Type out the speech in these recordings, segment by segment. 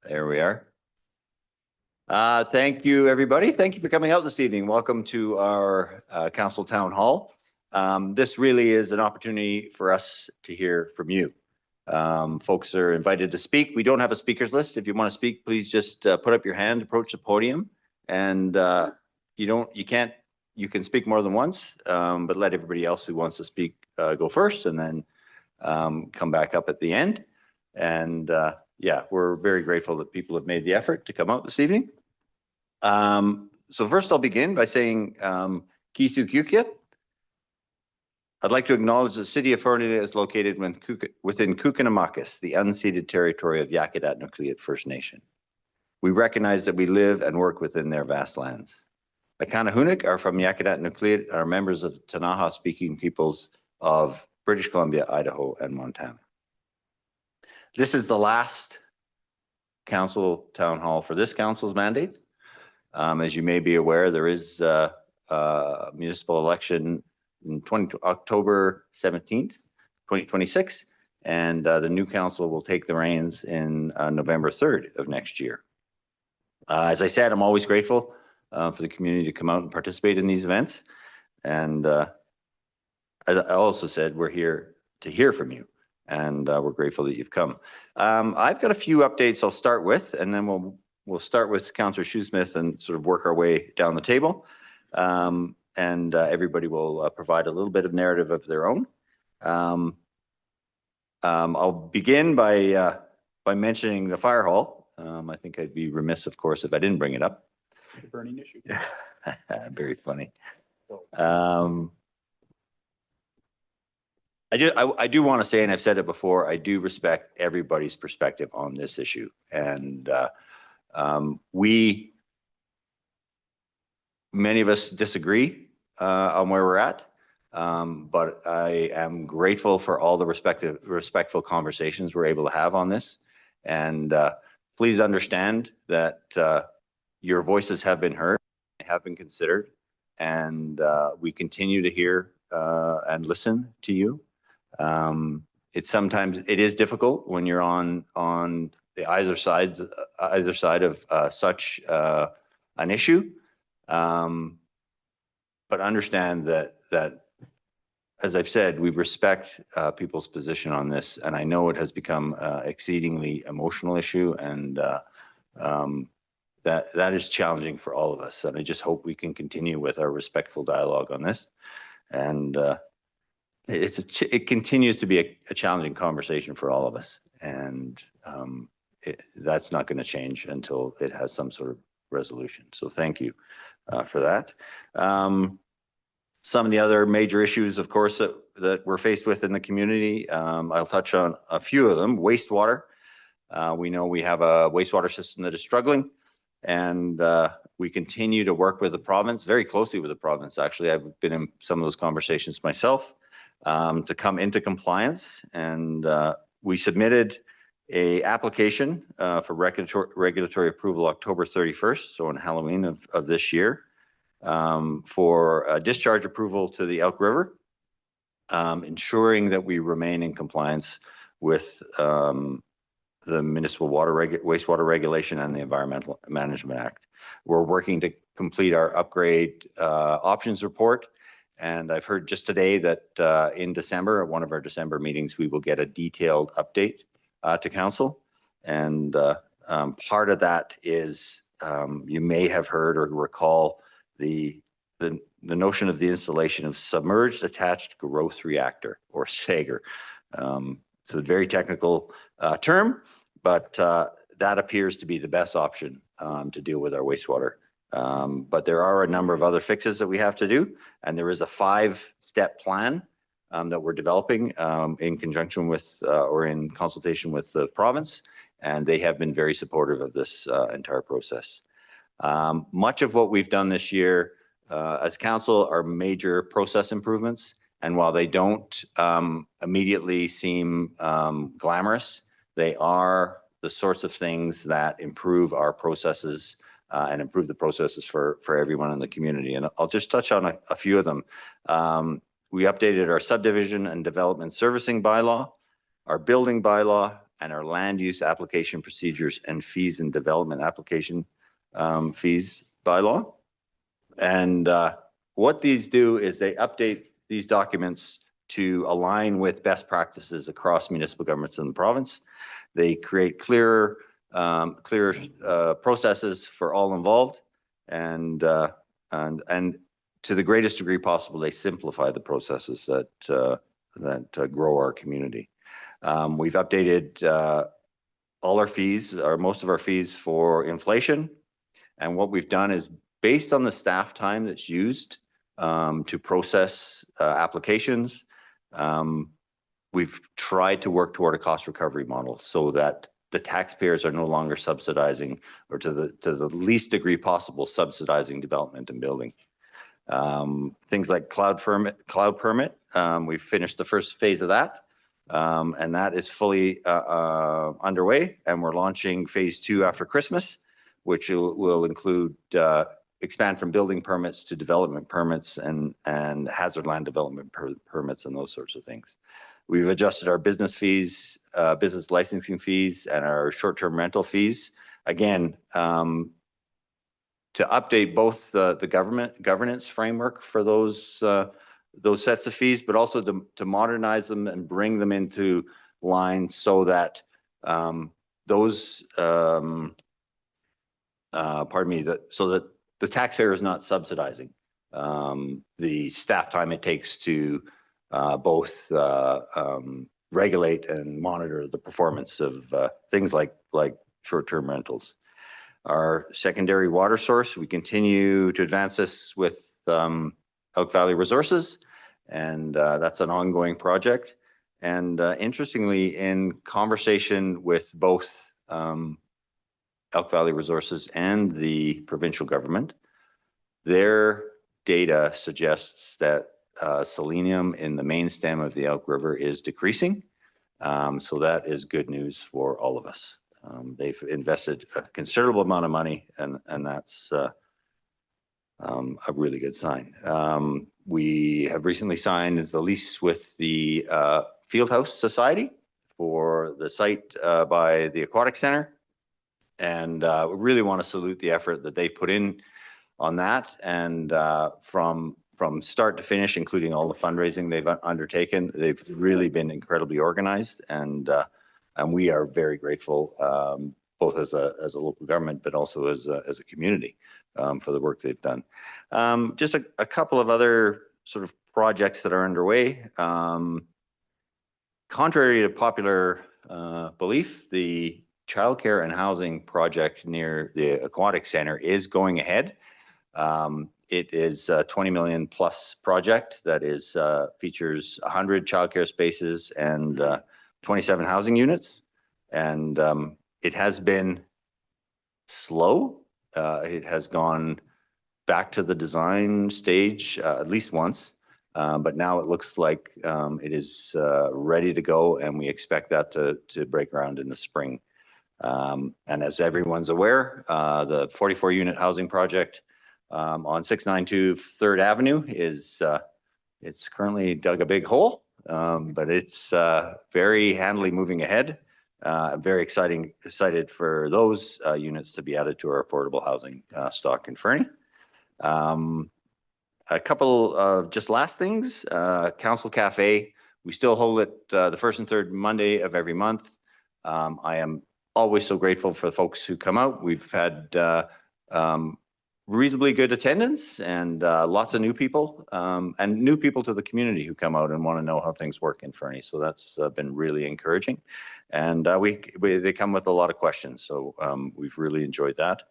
There we are. Thank you, everybody. Thank you for coming out this evening. Welcome to our Council Town Hall. This really is an opportunity for us to hear from you. Folks are invited to speak. We don't have a speakers list. If you want to speak, please just put up your hand, approach the podium, and you can speak more than once, but let everybody else who wants to speak go first, and then come back up at the end. And yeah, we're very grateful that people have made the effort to come out this evening. So first I'll begin by saying Kisu Kukia. I'd like to acknowledge the city of Ferndale is located within Kukinamakis, the unceded territory of Yakutat Nucleat First Nation. We recognize that we live and work within their vast lands. The Kanahunik are from Yakutat Nucleat, are members of Ktunaxa speaking peoples of British Columbia, Idaho, and Montana. This is the last council town hall for this council's mandate. As you may be aware, there is a municipal election in October 17th, 2026, and the new council will take the reins in November 3rd of next year. As I said, I'm always grateful for the community to come out and participate in these events. And as I also said, we're here to hear from you, and we're grateful that you've come. I've got a few updates I'll start with, and then we'll start with Councillor Shoesmith and sort of work our way down the table. And everybody will provide a little bit of narrative of their own. I'll begin by mentioning the fire hall. I think I'd be remiss, of course, if I didn't bring it up. The burning issue. Very funny. I do want to say, and I've said it before, I do respect everybody's perspective on this issue. And many of us disagree on where we're at, but I am grateful for all the respectful conversations we're able to have on this. And please understand that your voices have been heard, have been considered, and we continue to hear and listen to you. Sometimes it is difficult when you're on the either side of such an issue. But understand that, as I've said, we respect people's position on this, and I know it has become an exceedingly emotional issue, and that is challenging for all of us. And I just hope we can continue with our respectful dialogue on this. And it continues to be a challenging conversation for all of us, and that's not going to change until it has some sort of resolution. So thank you for that. Some of the other major issues, of course, that we're faced with in the community, I'll touch on a few of them. Wastewater. We know we have a wastewater system that is struggling, and we continue to work with the province, very closely with the province. Actually, I've been in some of those conversations myself to come into compliance, and we submitted an application for regulatory approval October 31st, so on Halloween of this year, for a discharge approval to the Elk River, ensuring that we remain in compliance with the Municipal Wastewater Regulation and the Environmental Management Act. We're working to complete our upgrade options report, and I've heard just today that in December, at one of our December meetings, we will get a detailed update to Council. And part of that is, you may have heard or recall the notion of the installation of Submerged Attached Growth Reactor, or SAGR. It's a very technical term, but that appears to be the best option to deal with our wastewater. But there are a number of other fixes that we have to do, and there is a 5-step plan that we're developing in conjunction with or in consultation with the province, and they have been very supportive of this entire process. Much of what we've done this year as council are major process improvements, and while they don't immediately seem glamorous, they are the sorts of things that improve our processes and improve the processes for everyone in the community. And I'll just touch on a few of them. We updated our subdivision and development servicing bylaw, our building bylaw, and our land use application procedures and fees and development application fees bylaw. And what these do is they update these documents to align with best practices across municipal governments in the province. They create clearer processes for all involved, and to the greatest degree possible, they simplify the processes that grow our community. We've updated all our fees, or most of our fees, for inflation, and what we've done is, based on the staff time that's used to process applications, we've tried to work toward a cost recovery model so that the taxpayers are no longer subsidizing, or to the least degree possible, subsidizing development and building. Things like cloud permit, we've finished the first phase of that, and that is fully underway, and we're launching phase 2 after Christmas, which will include expand from building permits to development permits and hazard land development permits and those sorts of things. We've adjusted our business fees, business licensing fees, and our short-term rental fees, again, to update both the governance framework for those sets of fees, but also to modernize them and bring them into line so that so that the taxpayer is not subsidizing the staff time it takes to both regulate and monitor the performance of things like short-term rentals. Our secondary water source, we continue to advance this with Elk Valley Resources, and that's an ongoing project. And interestingly, in conversation with both Elk Valley Resources and the provincial government, their data suggests that selenium in the main stem of the Elk River is decreasing. So that is good news for all of us. They've invested a considerable amount of money, and that's a really good sign. We have recently signed the lease with the Fieldhouse Society for the site by the Aquatic Center, and we really want to salute the effort that they've put in on that, and from start to finish, including all the fundraising they've undertaken. They've really been incredibly organized, and we are very grateful, both as a local government, but also as a community, for the work they've done. Just a couple of other sort of projects that are underway. Contrary to popular belief, the childcare and housing project near the Aquatic Center is going ahead. It is a 20 million plus project that is features 100 childcare spaces and 27 housing units, and it has been slow. It has gone back to the design stage at least once, but now it looks like it is ready to go, and we expect that to break ground in the spring. And as everyone's aware, the 44-unit housing project on 692 3rd Avenue is it's currently dug a big hole, but it's very handily moving ahead. Very excited for those units to be added to our affordable housing stock in Fernie. A couple of just last things. Council Cafe, we still hold it the first and third Monday of every month. I am always so grateful for the folks who come out. We've had reasonably good attendance and lots of new people, and new people to the community who come out and want to know how things work in Fernie. So that's been really encouraging. And they come with a lot of questions. So we've really enjoyed that.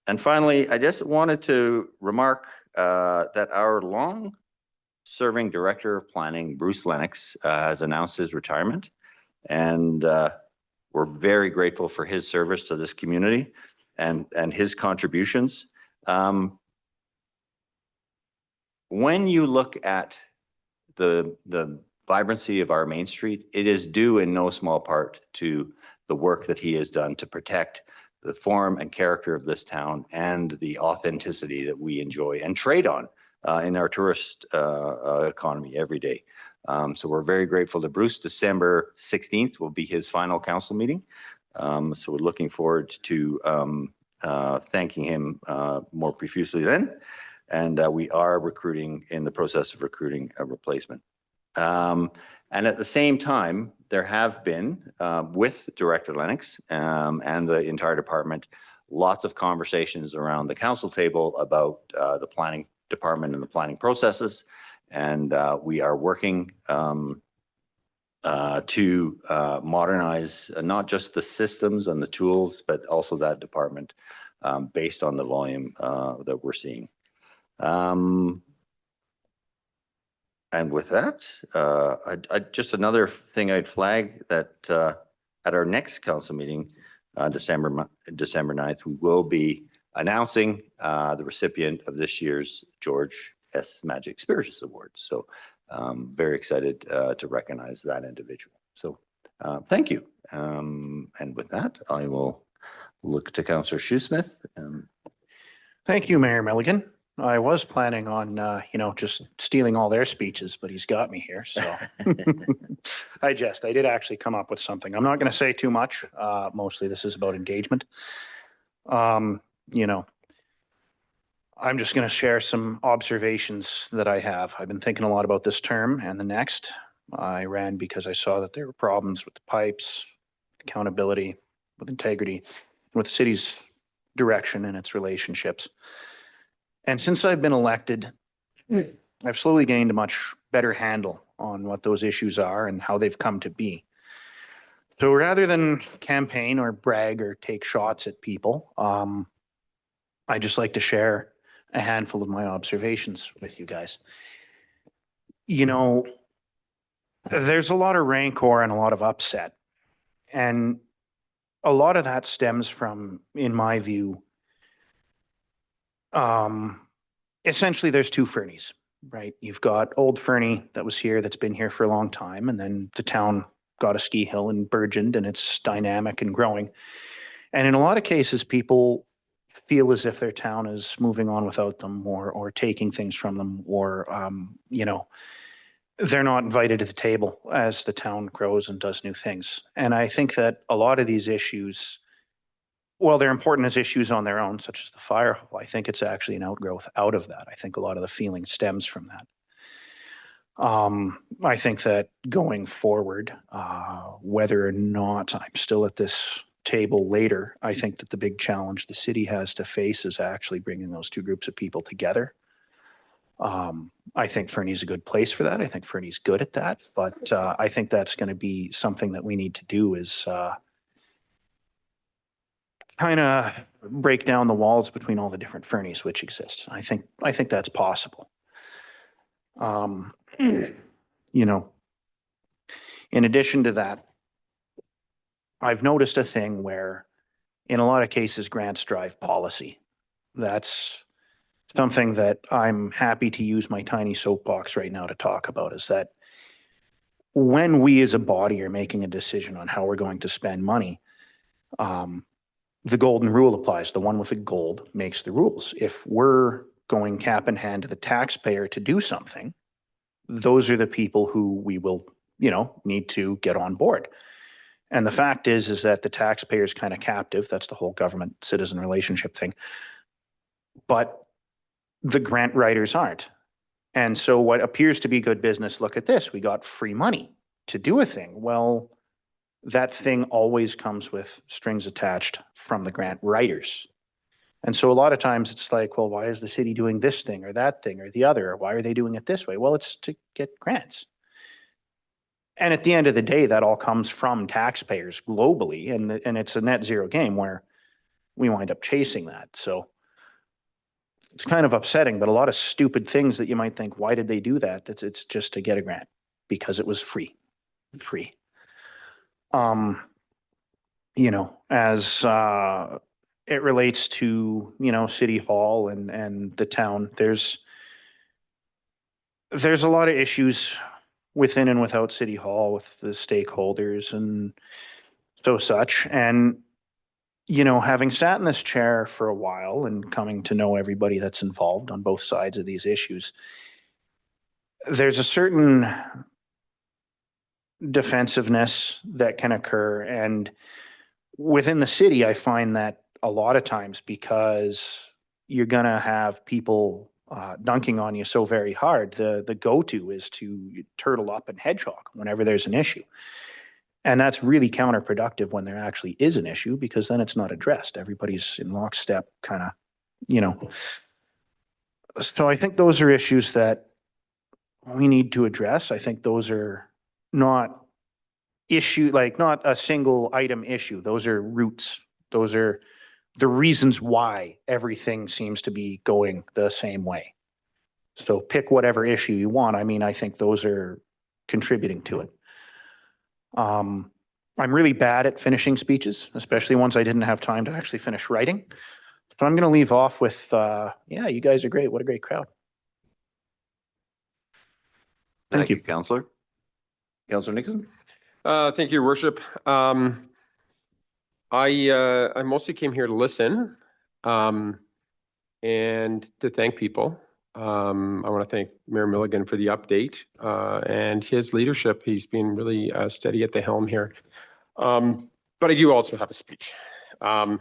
And finally, I just wanted to remark that our long-serving Director of Planning, Bruce Lennox, has announced his retirement. And we're very grateful for his service to this community and his contributions. When you look at the vibrancy of our Main Street, it is due in no small part to the work that he has done to protect the form and character of this town and the authenticity that we enjoy and trade on in our tourist economy every day. So we're very grateful to Bruce. December 16th will be his final council meeting. So we're looking forward to thanking him more profusely then. And we are in the process of recruiting a replacement. And at the same time, there have been, with Director Lennox and the entire department, lots of conversations around the council table about the planning department and the planning processes. And we are working to modernize not just the systems and the tools, but also that department based on the volume that we're seeing. And with that, just another thing I'd flag that at our next council meeting, December 9th, we will be announcing the recipient of this year's George S. Magic Spiritus Award. So very excited to recognize that individual. So thank you. And with that, I will look to Councillor Shoesmith. Thank you, Mayor Milligan. I was planning on, just stealing all their speeches, but he's got me here. So I did actually come up with something. I'm not going to say too much. Mostly this is about engagement. I'm just going to share some observations that I have. I've been thinking a lot about this term and the next. I ran because I saw that there were problems with the pipes, accountability, with integrity, and with the city's direction and its relationships. And since I've been elected, I've slowly gained a much better handle on what those issues are and how they've come to be. So rather than campaign or brag or take shots at people, I just like to share a handful of my observations with you guys. There's a lot of rancor and a lot of upset. And a lot of that stems from, in my view, essentially there's two Fernies, right? You've got old Fernie that was here, that's been here for a long time, and then the town got a ski hill and burgeoned, and it's dynamic and growing. And in a lot of cases, people feel as if their town is moving on without them, or taking things from them, or they're not invited to the table as the town grows and does new things. And I think that a lot of these issues, well, they're important as issues on their own, such as the fire hall. I think it's actually an outgrowth out of that. I think a lot of the feeling stems from that. I think that going forward, whether or not I'm still at this table later, I think that the big challenge the city has to face is actually bringing those two groups of people together. I think Fernie's a good place for that. I think Fernie's good at that, but I think that's going to be something that we need to do is kind of break down the walls between all the different Fernies which exist. I think that's possible. In addition to that, I've noticed a thing where in a lot of cases grants drive policy. That's something that I'm happy to use my tiny soapbox right now to talk about, is that when we as a body are making a decision on how we're going to spend money, the golden rule applies. The one with the gold makes the rules. If we're going cap in hand to the taxpayer to do something, those are the people who we will, need to get on board. And the fact is that the taxpayer is kind of captive. That's the whole government-citizen relationship thing. But the grant writers aren't. And so what appears to be good business, look at this, we got free money to do a thing. Well, that thing always comes with strings attached from the grant writers. And so a lot of times it's like, well, why is the city doing this thing or that thing or the other? Or why are they doing it this way? Well, it's to get grants. And at the end of the day, that all comes from taxpayers globally. And it's a net zero game where we wind up chasing that. So it's kind of upsetting, but a lot of stupid things that you might think, why did they do that? It's just to get a grant because it was free. As it relates to, City Hall and the town, there's a lot of issues within and without City Hall with the stakeholders and so such. And you know, having sat in this chair for a while and coming to know everybody that's involved on both sides of these issues, there's a certain defensiveness that can occur. And within the city, I find that a lot of times because you're going to have people dunking on you so very hard, the go-to is to turtle up and hedgehog whenever there's an issue. And that's really counterproductive when there actually is an issue, because then it's not addressed. Everybody's in lockstep, kind of, you know. So I think those are issues that we need to address. I think those are not not a single item issue. Those are roots. Those are the reasons why everything seems to be going the same way. So pick whatever issue you want. I mean, I think those are contributing to it. I'm really bad at finishing speeches, especially ones I didn't have time to actually finish writing. So I'm going to leave off with, yeah, you guys are great. What a great crowd. Thank you. Councillor. Councillor Nixon. Thank you, Your Worship. I mostly came here to listen and to thank people. I want to thank Mayor Milligan for the update and his leadership. He's been really steady at the helm here. But I do also have a speech because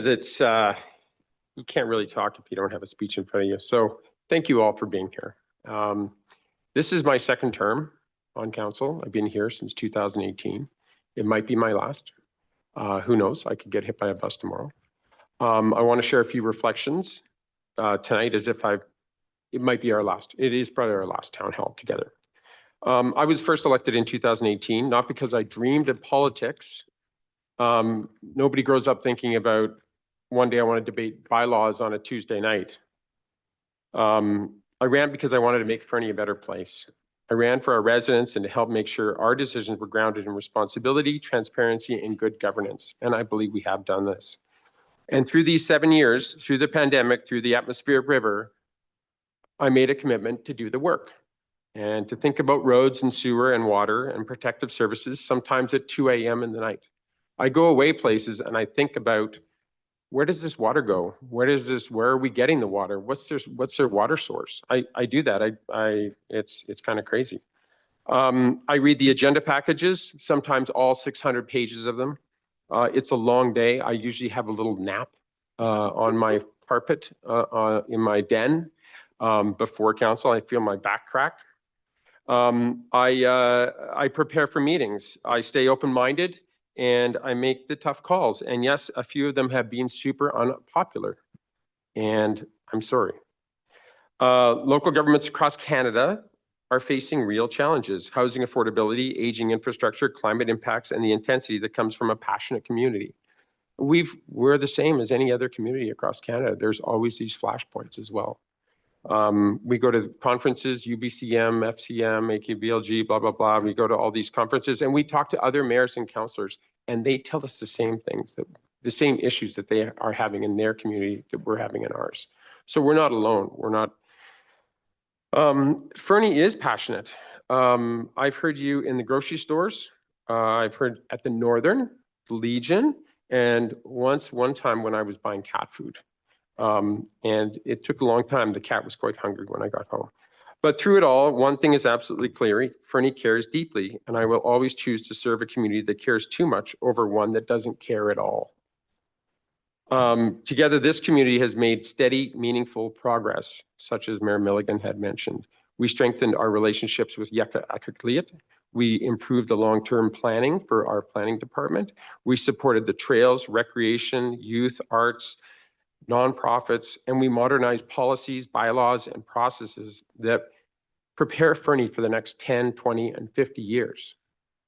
it's you can't really talk if you don't have a speech in front of you. So thank you all for being here. This is my second term on council. I've been here since 2018. It might be my last. Who knows? I could get hit by a bus tomorrow. I want to share a few reflections tonight as if it might be our last. It is probably our last town hall together. I was first elected in 2018, not because I dreamed of politics. Nobody grows up thinking about one day I want to debate bylaws on a Tuesday night. I ran because I wanted to make Fernie a better place. I ran for our residents and to help make sure our decisions were grounded in responsibility, transparency, and good governance. And I believe we have done this. And through these 7 years, through the pandemic, through the atmospheric river, I made a commitment to do the work and to think about roads and sewer and water and protective services, sometimes at 2 a.m. in the night. I go away places and I think about, where does this water go? Where are we getting the water? What's their water source? I do that. It's kind of crazy. I read the agenda packages, sometimes all 600 pages of them. It's a long day. I usually have a little nap on my carpet in my den before council. I feel my back crack. I prepare for meetings. I stay open-minded. And I make the tough calls. And yes, a few of them have been super unpopular. And I'm sorry. Local governments across Canada are facing real challenges: housing affordability, aging infrastructure, climate impacts, and the intensity that comes from a passionate community. We're the same as any other community across Canada. There's always these flashpoints as well. We go to conferences, UBCM, FCM, AKBLG, blah, blah, blah. We go to all these conferences and we talk to other mayors and councillors, and they tell us the same things, the same issues that they are having in their community that we're having in ours. So we're not alone. We're not. Fernie is passionate. I've heard you in the grocery stores. I've heard at the Northern, Legion, and one time when I was buying cat food. And it took a long time. The cat was quite hungry when I got home. But through it all, one thing is absolutely clear: Fernie cares deeply, and I will always choose to serve a community that cares too much over one that doesn't care at all. Together, this community has made steady, meaningful progress, such as Mayor Milligan had mentioned. We strengthened our relationships with Yeka Akakliat. We improved the long-term planning for our planning department. We supported the trails, recreation, youth, arts, nonprofits, and we modernize policies, bylaws, and processes that prepare Fernie for the next 10, 20, and 50 years.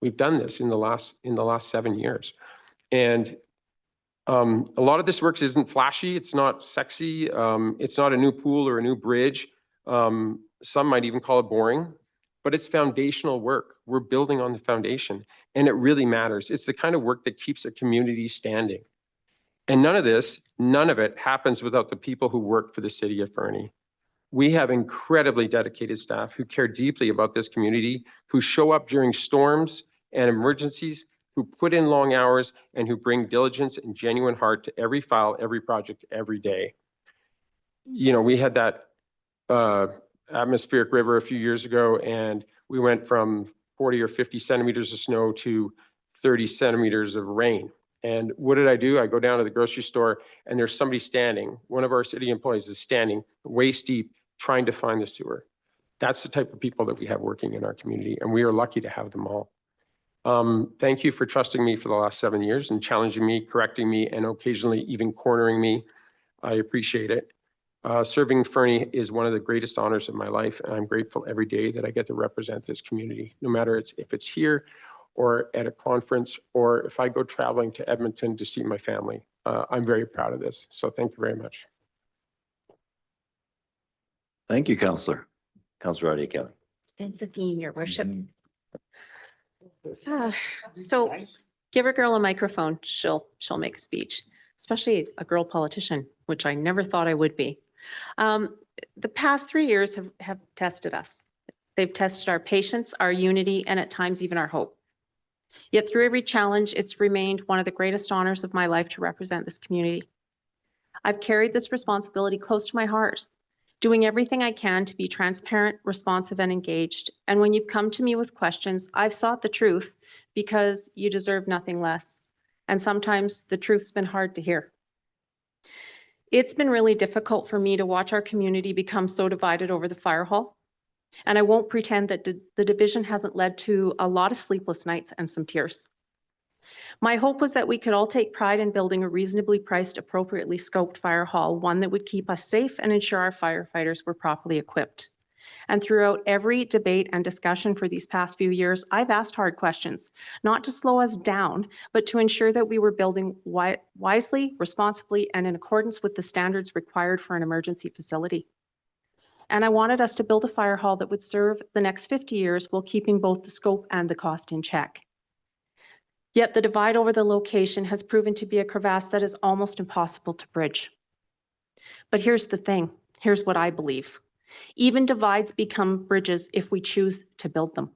We've done this in the last 7 years. And a lot of this work isn't flashy, it's not sexy, it's not a new pool or a new bridge. Some might even call it boring, but it's foundational work. We're building on the foundation, and it really matters. It's the kind of work that keeps a community standing. And none of it happens without the people who work for the city of Fernie. We have incredibly dedicated staff who care deeply about this community, who show up during storms and emergencies, who put in long hours and who bring diligence and genuine heart to every file, every project, every day. You know, we had that atmospheric river a few years ago, and we went from 40 or 50 centimeters of snow to 30 centimeters of rain. And what did I do? I go down to the grocery store and there's somebody standing, one of our city employees is standing waist deep trying to find the sewer. That's the type of people that we have working in our community, and we are lucky to have them all. Thank you for trusting me for the last 7 years and challenging me, correcting me, and occasionally even cornering me. I appreciate it. Serving Fernie is one of the greatest honors of my life, and I'm grateful every day that I get to represent this community, no matter if it's here or at a conference, or if I go traveling to Edmonton to see my family. I'm very proud of this. So thank you very much. Thank you, Councillor. Councillor Adia Kelly. Stands the theme, your worship. So give a girl a microphone, she'll make a speech, especially a girl politician, which I never thought I would be. The past 3 years have tested us. They've tested our patience, our unity, and at times even our hope. Yet through every challenge, it's remained one of the greatest honors of my life to represent this community. I've carried this responsibility close to my heart, doing everything I can to be transparent, responsive, and engaged. And when you've come to me with questions, I've sought the truth because you deserve nothing less. And sometimes the truth's been hard to hear. It's been really difficult for me to watch our community become so divided over the fire hall. And I won't pretend that the division hasn't led to a lot of sleepless nights and some tears. My hope was that we could all take pride in building a reasonably priced, appropriately scoped fire hall, one that would keep us safe and ensure our firefighters were properly equipped. And throughout every debate and discussion for these past few years, I've asked hard questions, not to slow us down, but to ensure that we were building wisely, responsibly, and in accordance with the standards required for an emergency facility. And I wanted us to build a fire hall that would serve the next 50 years while keeping both the scope and the cost in check. Yet the divide over the location has proven to be a crevasse that is almost impossible to bridge. But here's the thing, here's what I believe. Even divides become bridges if we choose to build them.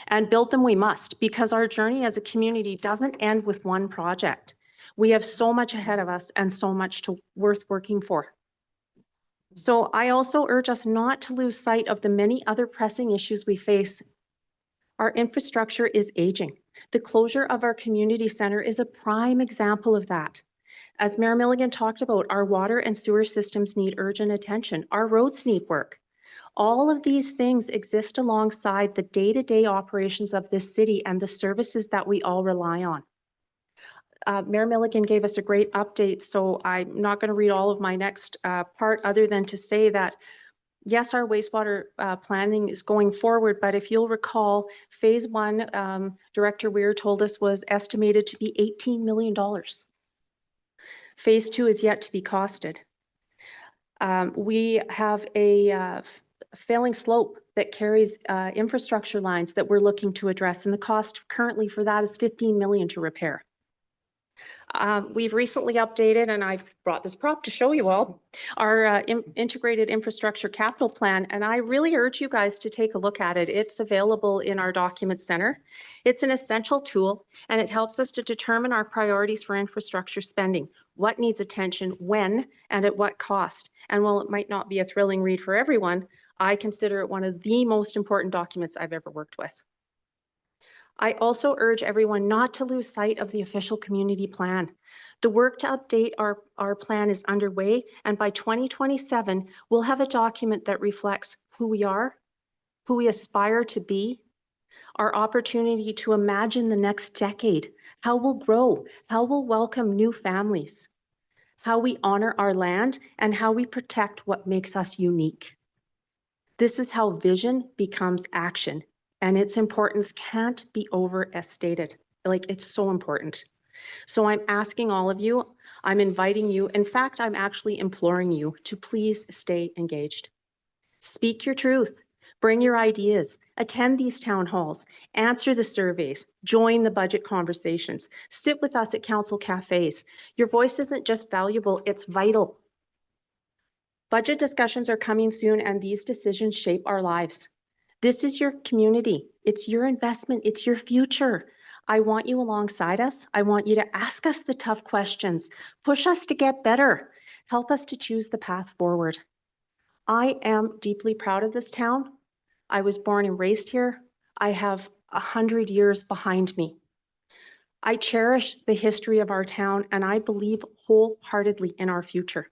And build them we must, because our journey as a community doesn't end with one project. We have so much ahead of us and so much worth working for. So I also urge us not to lose sight of the many other pressing issues we face. Our infrastructure is aging. The closure of our community center is a prime example of that. As Mayor Milligan talked about, our water and sewer systems need urgent attention. Our roads need work. All of these things exist alongside the day-to-day operations of this city and the services that we all rely on. Mayor Milligan gave us a great update, so I'm not going to read all of my next part other than to say that yes, our wastewater planning is going forward, but if you'll recall, phase 1, Director Weir told us was estimated to be $18 million. Phase 2 is yet to be costed. We have a failing slope that carries infrastructure lines that we're looking to address, and the cost currently for that is $15 million to repair. We've recently updated, and I've brought this prop to show you all, our integrated infrastructure capital plan, and I really urge you guys to take a look at it. It's available in our document center. It's an essential tool, and it helps us to determine our priorities for infrastructure spending, what needs attention, when, and at what cost. And while it might not be a thrilling read for everyone, I consider it one of the most important documents I've ever worked with. I also urge everyone not to lose sight of the official community plan. The work to update our plan is underway, and by 2027, we'll have a document that reflects who we are, who we aspire to be, our opportunity to imagine the next decade, how we'll grow, how we'll welcome new families, how we honor our land, and how we protect what makes us unique. This is how vision becomes action. And its importance can't be overstated. Like, it's so important. So I'm asking all of you, I'm inviting you, in fact, I'm actually imploring you to please stay engaged. Speak your truth, bring your ideas, attend these town halls, answer the surveys, join the budget conversations, sit with us at council cafes. Your voice isn't just valuable, it's vital. Budget discussions are coming soon, and these decisions shape our lives. This is your community. It's your investment. It's your future. I want you alongside us. I want you to ask us the tough questions, push us to get better, help us to choose the path forward. I am deeply proud of this town. I was born and raised here. I have 100 years behind me. I cherish the history of our town, and I believe wholeheartedly in our future.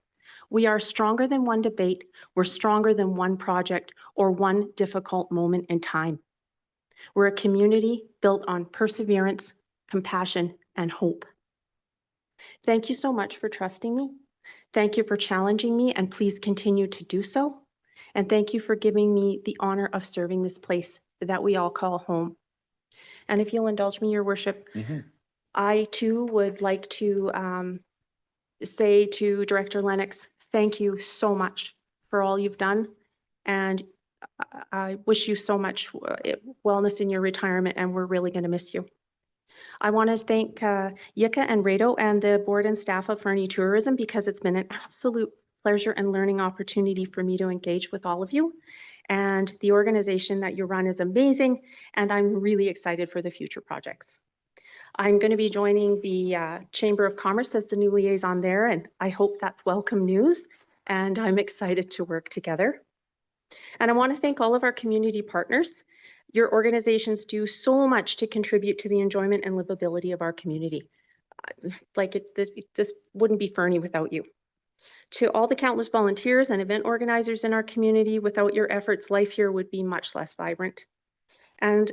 We are stronger than one debate. We're stronger than one project or one difficult moment in time. We're a community built on perseverance, compassion, and hope. Thank you so much for trusting me. Thank you for challenging me, and please continue to do so. And thank you for giving me the honor of serving this place that we all call home. And if you'll indulge me, Your Worship, I too would like to say to Director Lennox, thank you so much for all you've done. And I wish you so much wellness in your retirement, and we're really going to miss you. I want to thank Yika and Rado and the board and staff of Fernie Tourism, because it's been an absolute pleasure and learning opportunity for me to engage with all of you. And the organization that you run is amazing, and I'm really excited for the future projects. I'm going to be joining the Chamber of Commerce as the new liaison there, and I hope that's welcome news, and I'm excited to work together. And I want to thank all of our community partners. Your organizations do so much to contribute to the enjoyment and livability of our community. This wouldn't be Fernie without you. To all the countless volunteers and event organizers in our community, without your efforts, life here would be much less vibrant. And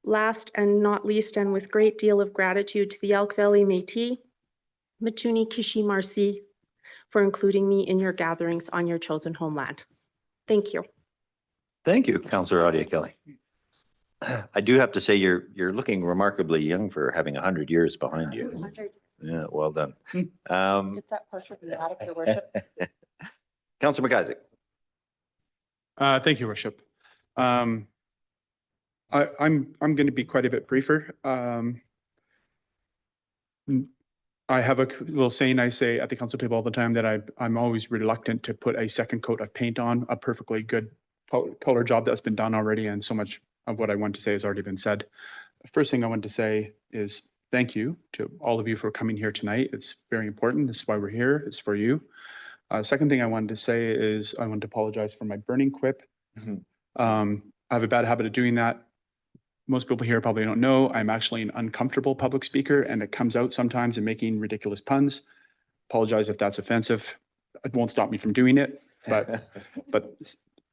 last and not least, and with great deal of gratitude to the Elk Valley Métis, Matuni Kishi Marci, for including me in your gatherings on your chosen homeland. Thank you. Thank you, Councillor Audia Kelly. I do have to say you're looking remarkably young for having 100 years behind you. Yeah, well done. It's that portrait in the attic, Your Worship. Councillor McIsaac. Thank you, Worship. I'm going to be quite a bit briefer. I have a little saying I say at the council table all the time that I'm always reluctant to put a second coat of paint on a perfectly good color job that's been done already, and so much of what I want to say has already been said. The first thing I want to say is thank you to all of you for coming here tonight. It's very important. This is why we're here. It's for you. Second thing I wanted to say is I want to apologize for my burning quip. I have a bad habit of doing that. Most people here probably don't know I'm actually an uncomfortable public speaker, and it comes out sometimes in making ridiculous puns. Apologize if that's offensive. It won't stop me from doing it, but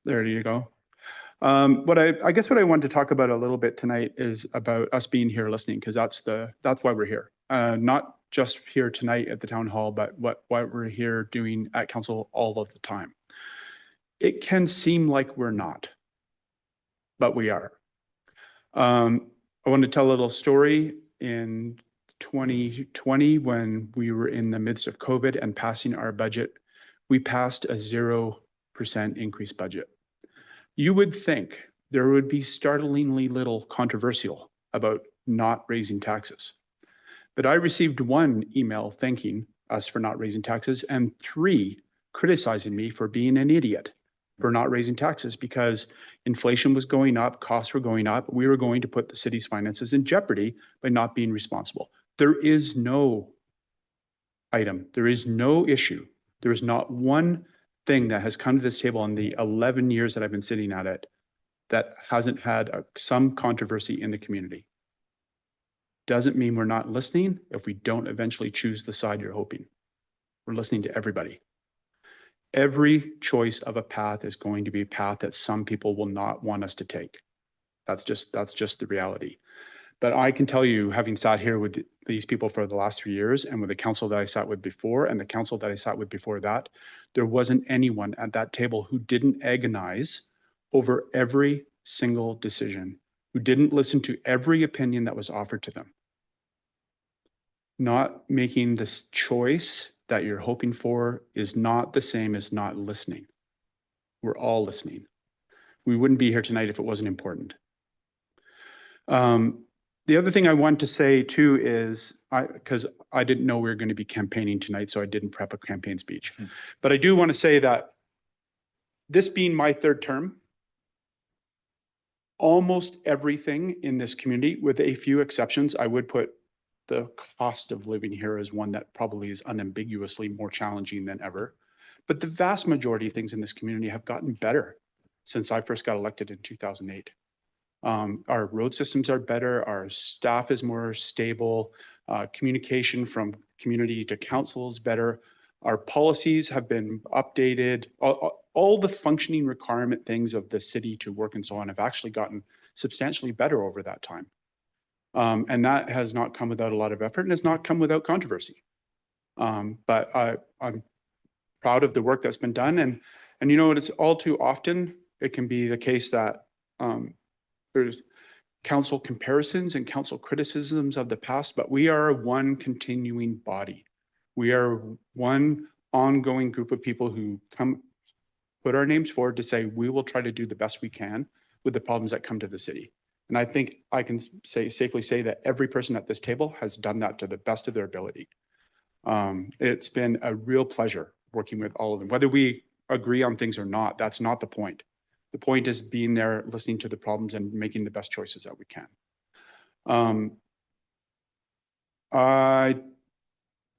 there you go. I guess what I want to talk about a little bit tonight is about us being here listening, because that's why we're here. Not just here tonight at the town hall, but what we're here doing at council all of the time. It can seem like we're not, but we are. I want to tell a little story. In 2020, when we were in the midst of COVID and passing our budget, we passed a 0% increase budget. You would think there would be startlingly little controversial about not raising taxes. But I received one email thanking us for not raising taxes and 3 criticizing me for being an idiot for not raising taxes, because inflation was going up, costs were going up. We were going to put the city's finances in jeopardy by not being responsible. There is no item, there is no issue, there is not one thing that has come to this table in the 11 years that I've been sitting at it that hasn't had some controversy in the community. Doesn't mean we're not listening if we don't eventually choose the side you're hoping. We're listening to everybody. Every choice of a path is going to be a path that some people will not want us to take. That's just the reality. But I can tell you, having sat here with these people for the last 3 years, and with the council that I sat with before and the council that I sat with before that, there wasn't anyone at that table who didn't agonize over every single decision, who didn't listen to every opinion that was offered to them. Not making this choice that you're hoping for is not the same as not listening. We're all listening. We wouldn't be here tonight if it wasn't important. The other thing I want to say too is, because I didn't know we were going to be campaigning tonight, so I didn't prep a campaign speech. But I do want to say that this being my 3rd term, almost everything in this community, with a few exceptions. I would put the cost of living here as one that probably is unambiguously more challenging than ever. But the vast majority of things in this community have gotten better since I first got elected in 2008. Our road systems are better, our staff is more stable, communication from community to council is better. Our policies have been updated. All the functioning requirement things of the city to work and so on have actually gotten substantially better over that time. And that has not come without a lot of effort and has not come without controversy. But I'm proud of the work that's been done. And you know, it's all too often, it can be the case that there's council comparisons and council criticisms of the past, but we are one continuing body. We are one ongoing group of people who put our names forward to say, we will try to do the best we can with the problems that come to the city. And I think I can safely say that every person at this table has done that to the best of their ability. It's been a real pleasure working with all of them. Whether we agree on things or not, that's not the point. The point is being there, listening to the problems and making the best choices that we can. I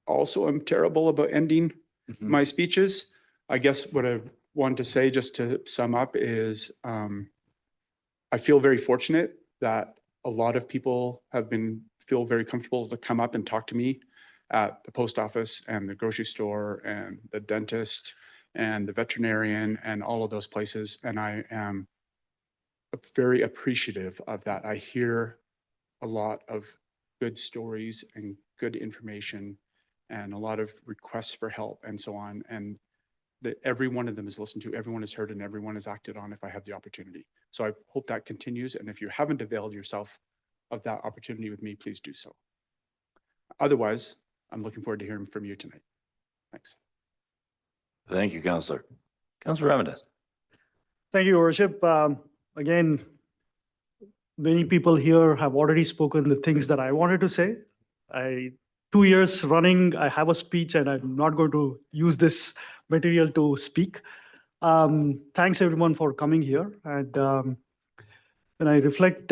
also am terrible about ending my speeches. I guess what I want to say, just to sum up, is I feel very fortunate that a lot of people feel very comfortable to come up and talk to me at the post office and the grocery store and the dentist and the veterinarian and all of those places. And I am very appreciative of that. I hear a lot of good stories and good information and a lot of requests for help and so on. And that every one of them is listened to, everyone is heard, and everyone is acted on if I have the opportunity. So I hope that continues. And if you haven't availed yourself of that opportunity with me, please do so. Otherwise, I'm looking forward to hearing from you tonight. Thanks. Thank you, Councillor. Councillor Ramirez. Thank you, Worship. Again, many people here have already spoken the things that I wanted to say. 2 years running, I have a speech and I'm not going to use this material to speak. Thanks everyone for coming here. And when I reflect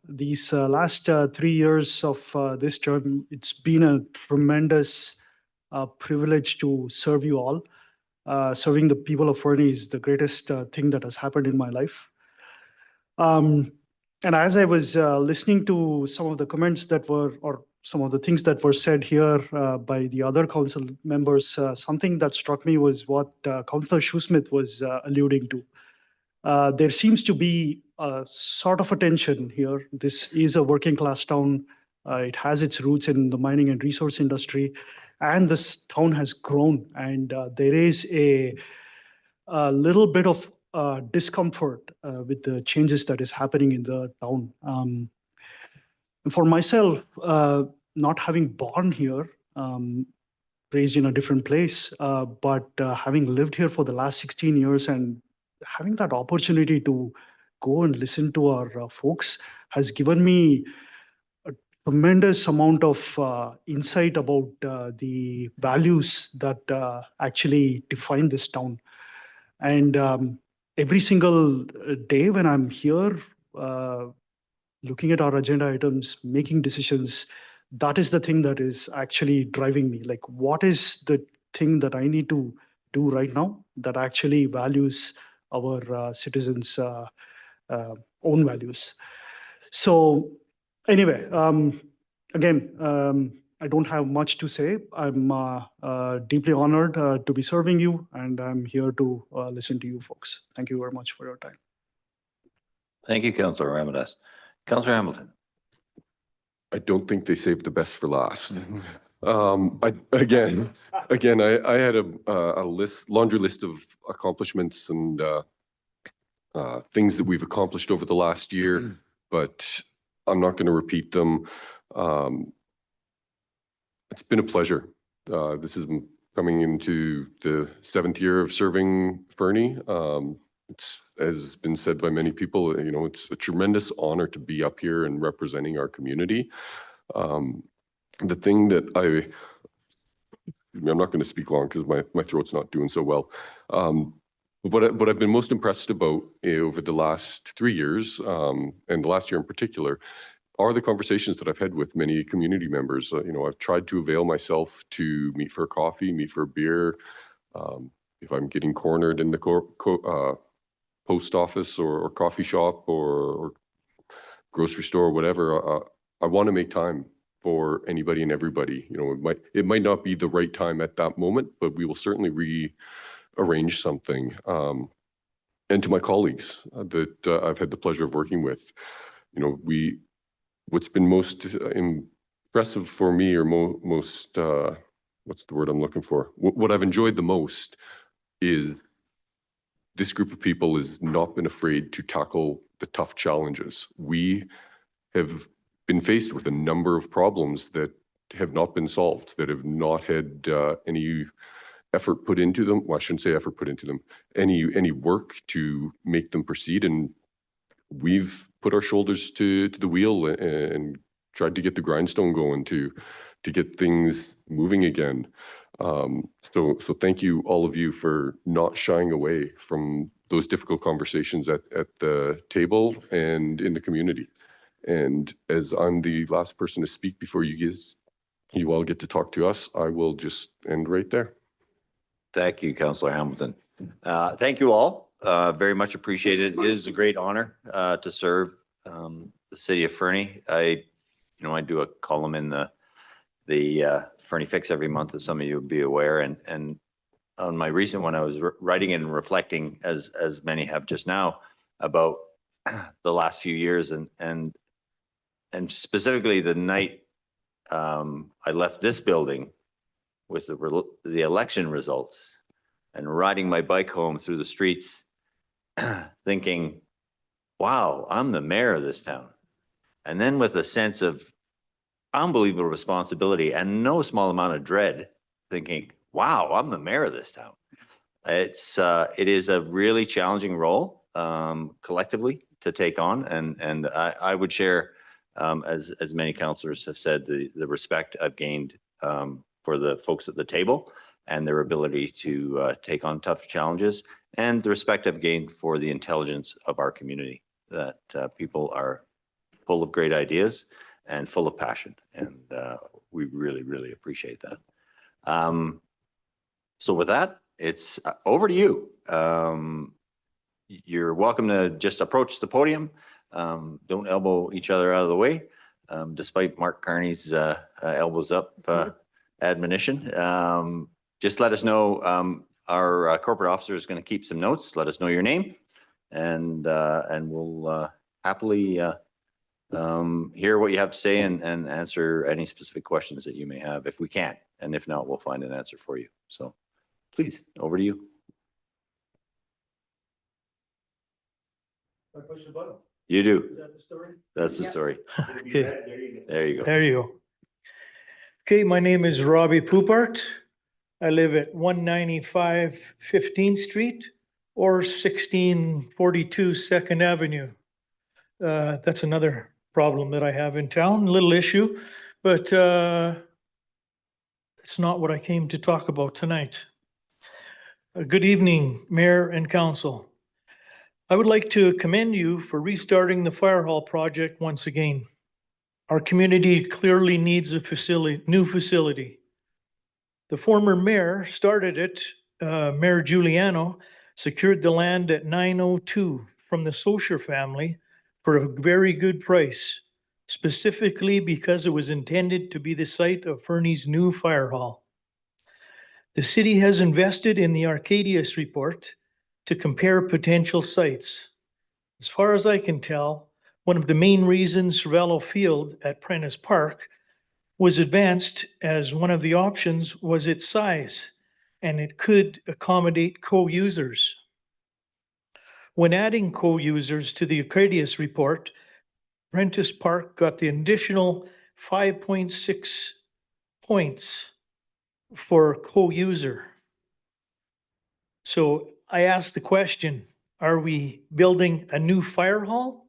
these last 3 years of this term, it's been a tremendous privilege to serve you all. Serving the people of Fernie is the greatest thing that has happened in my life. And as I was listening to some of the comments that were, or some of the things that were said here by the other council members, something that struck me was what Councillor Shoesmith was alluding to. There seems to be a sort of a tension here. This is a working class town. It has its roots in the mining and resource industry, and this town has grown, and there is a little bit of discomfort with the changes that is happening in the town. For myself, not having born here, raised in a different place, but having lived here for the last 16 years and having that opportunity to go and listen to our folks has given me a tremendous amount of insight about the values that actually define this town. And every single day when I'm here, looking at our agenda items, making decisions, that is the thing that is actually driving me. Like, what is the thing that I need to do right now that actually values our citizens' own values? So anyway, again, I don't have much to say. I'm deeply honored to be serving you, and I'm here to listen to you folks. Thank you very much for your time. Thank you, Councillor Ramirez. Councillor Hamilton. I don't think they saved the best for last. Again, I had a laundry list of accomplishments and things that we've accomplished over the last year, but I'm not going to repeat them. It's been a pleasure. This is coming into the 7th year of serving Fernie. It's, as been said by many people, you know, it's a tremendous honor to be up here and representing our community. The thing that I'm not going to speak long because my throat's not doing so well. What I've been most impressed about over the last 3 years, and the last year in particular, are the conversations that I've had with many community members. I've tried to avail myself to meet for a coffee, meet for a beer. If I'm getting cornered in the post office or coffee shop or grocery store or whatever, I want to make time for anybody and everybody. It might not be the right time at that moment, but we will certainly rearrange something. And to my colleagues that I've had the pleasure of working with, what's been most impressive for me, or most, what's the word I'm looking for? What I've enjoyed the most is this group of people has not been afraid to tackle the tough challenges. We have been faced with a number of problems that have not been solved, that have not had any effort put into them. Well, I shouldn't say effort put into them, any work to make them proceed. And we've put our shoulders to the wheel and tried to get the grindstone going to get things moving again. So thank you, all of you, for not shying away from those difficult conversations at the table and in the community. And as I'm the last person to speak before you all get to talk to us, I will just end right there. Thank you, Councillor Hamilton. Thank you all. Very much appreciated. It is a great honor to serve the city of Fernie. I do a column in the Fernie Fix every month, as some of you would be aware. And on my recent one, I was writing and reflecting, as many have just now, about the last few years and specifically the night I left this building with the election results, and riding my bike home through the streets thinking, wow, I'm the mayor of this town. And then with a sense of unbelievable responsibility and no small amount of dread, thinking, wow, I'm the mayor of this town. It is a really challenging role collectively to take on. And I would share, as many councillors have said, the respect I've gained for the folks at the table and their ability to take on tough challenges, and the respect I've gained for the intelligence of our community, that people are full of great ideas and full of passion. And we really, really appreciate that. So with that, it's over to you. You're welcome to just approach the podium. Don't elbow each other out of the way, despite Mark Carney's elbows up admonition. Just let us know. Our corporate officer is going to keep some notes. Let us know your name, and we'll happily hear what you have to say and answer any specific questions that you may have, if we can. And if not, we'll find an answer for you. So please, over to you. I push the button. You do. Is that the story? That's the story. Okay, There you go. there you go. Okay, my name is Robbie Poupart. I live at 195 15th Street or 1642 Second Avenue. That's another problem that I have in town, little issue, but it's not what I came to talk about tonight. Good evening, Mayor and Council. I would like to commend you for restarting the fire hall project once again. Our community clearly needs a new facility. The former mayor started it, Mayor Giuliano, secured the land at 902 from the Socher family for a very good price, specifically because it was intended to be the site of Fernie's new fire hall. The city has invested in the Arcadius report to compare potential sites. As far as I can tell, one of the main reasons Cervello Field at Prentice Park was advanced as one of the options was its size, and it could accommodate co-users. When adding co-users to the Arcadius report, Prentice Park got the additional 5.6 points for co-user. So I asked the question, are we building a new fire hall,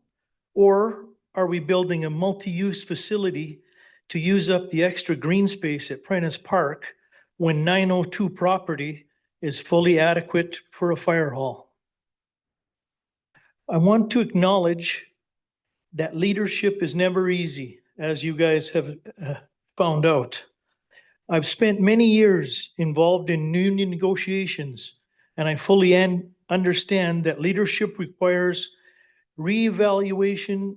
or are we building a multi-use facility to use up the extra green space at Prentice Park when 902 property is fully adequate for a fire hall. I want to acknowledge that leadership is never easy, as you guys have found out. I've spent many years involved in union negotiations, and I fully understand that leadership requires reevaluating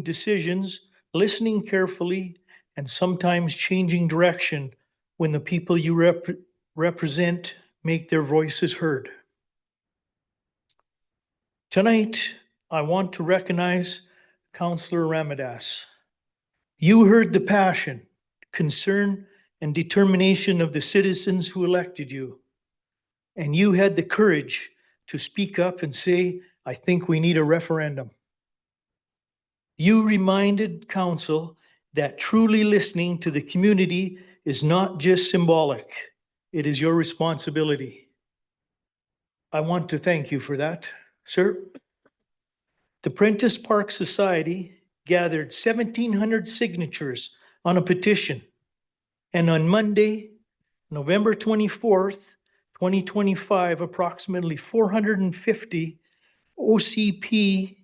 decisions, listening carefully, and sometimes changing direction when the people you represent make their voices heard. Tonight, I want to recognize Councillor Ramadas. You heard the passion, concern, and determination of the citizens who elected you. And you had the courage to speak up and say, I think we need a referendum. You reminded council that truly listening to the community is not just symbolic, it is your responsibility. I want to thank you for that, sir. The Prentice Park Society gathered 1,700 signatures on a petition. And on Monday, November 24th, 2025, approximately 450 OCP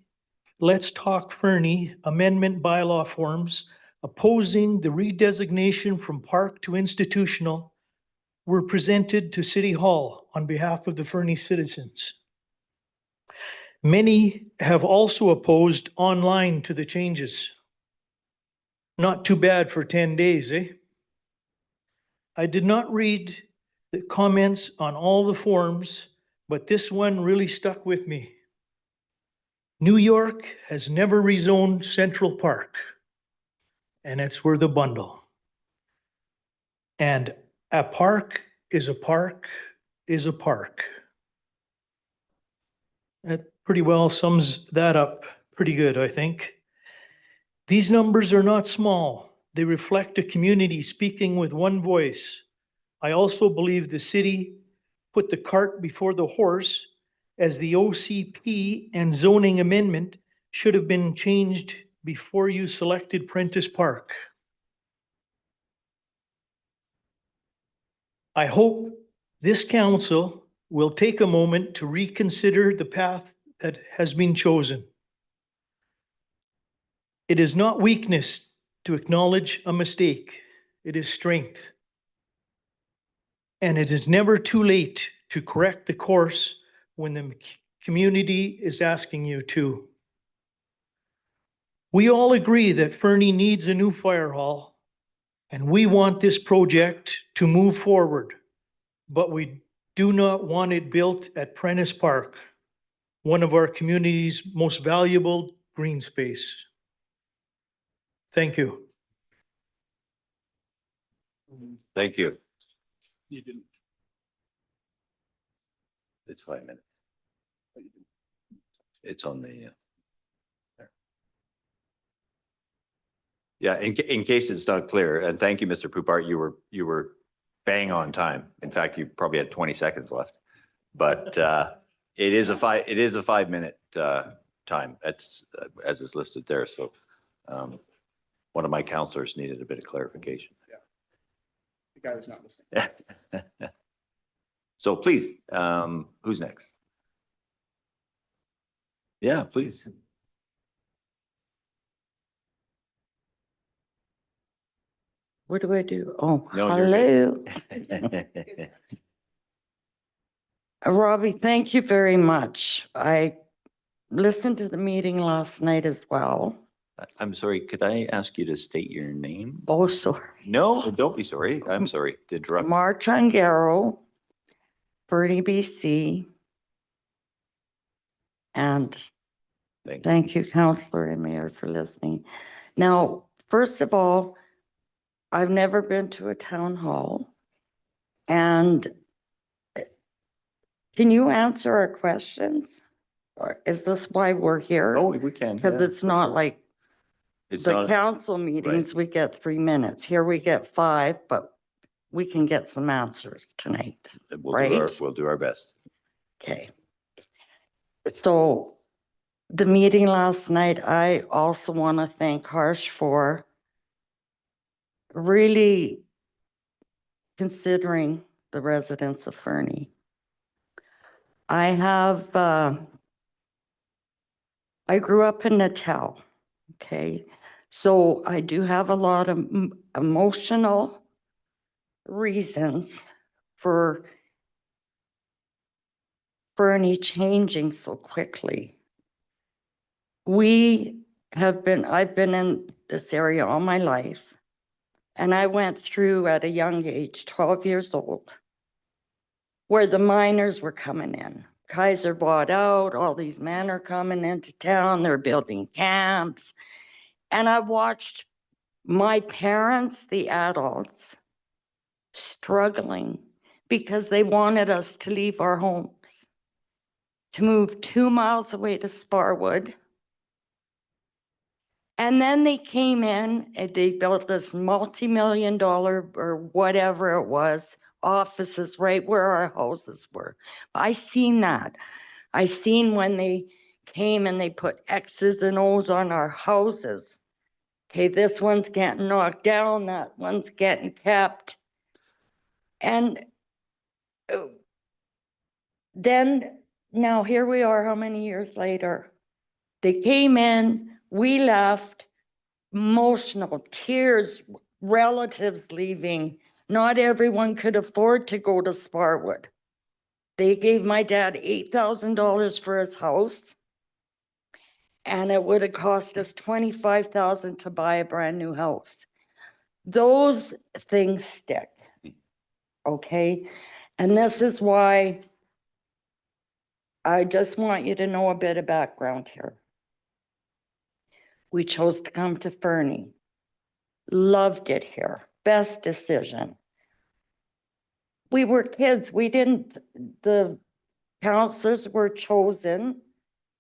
Let's Talk Fernie amendment bylaw forms opposing the redesignation from park to institutional were presented to City Hall on behalf of the Fernie citizens. Many have also opposed online to the changes. Not too bad for 10 days, eh? I did not read the comments on all the forms, but this one really stuck with me. New York has never rezoned Central Park, and it's worth a bundle. And a park is a park is a park. That pretty well sums that up pretty good, I think. These numbers are not small. They reflect a community speaking with one voice. I also believe the city put the cart before the horse, as the OCP and zoning amendment should have been changed before you selected Prentice Park. I hope this council will take a moment to reconsider the path that has been chosen. It is not weakness to acknowledge a mistake. It is strength. And it is never too late to correct the course when the community is asking you to. We all agree that Fernie needs a new fire hall, and we want this project to move forward, but we do not want it built at Prentice Park, one of our community's most valuable green space. Thank you. Thank you. You didn't. It's 5 minutes. It's on the. There. Yeah, in case it's not clear, and thank you, Mr. Poupart, you were bang on time. In fact, you probably had 20 seconds left, but it is a 5 minute time. That's as is listed there. So one of my counselors needed a bit of clarification. Yeah, the guy was not listening. So please, who's next? Yeah, please. What do I do? Oh, No, you're hello. Robbie, thank you very much. I listened to the meeting last night as well. I'm sorry, could I ask you to state your name? Oh, sorry. No, don't be sorry. I'm sorry to interrupt. Mark Changaro, Fernie, BC. And Thank you. thank you, Councillor and Mayor, for listening. Now, first of all, I've never been to a town hall. And can you answer our questions? Or is this why we're here? Oh, we can. Because yeah, it's for not sure. like It's the not, council meetings, we get 3 minutes. Here we get 5, but we can get some answers tonight. right? we'll do our best. Okay. So the meeting last night, I also want to thank Harsh for really considering the residents of Fernie. I grew up in Natal, okay? So I do have a lot of emotional reasons for Fernie changing so quickly. I've been in this area all my life, and I went through at a young age, 12 years old, where the miners were coming in. Kaiser bought out, all these men are coming into town, they're building camps. And I watched my parents, the adults, struggling because they wanted us to leave our homes, to move 2 miles away to Sparwood. And then they came in and they built this multi-million-dollar or whatever it was, offices right where our houses were. I seen that. I seen when they came and they put X's and O's on our houses. Okay, this one's getting knocked down, that one's getting kept. And then, now here we are, how many years later? They came in, we left, emotional, tears, relatives leaving. Not everyone could afford to go to Sparwood. They gave my dad $8,000 for his house, and it would have cost us $25,000 to buy a brand new house. Those things stick, okay? And this is why I just want you to know a bit of background here. We chose to come to Fernie. Loved it here. Best decision. We were kids. The counselors were chosen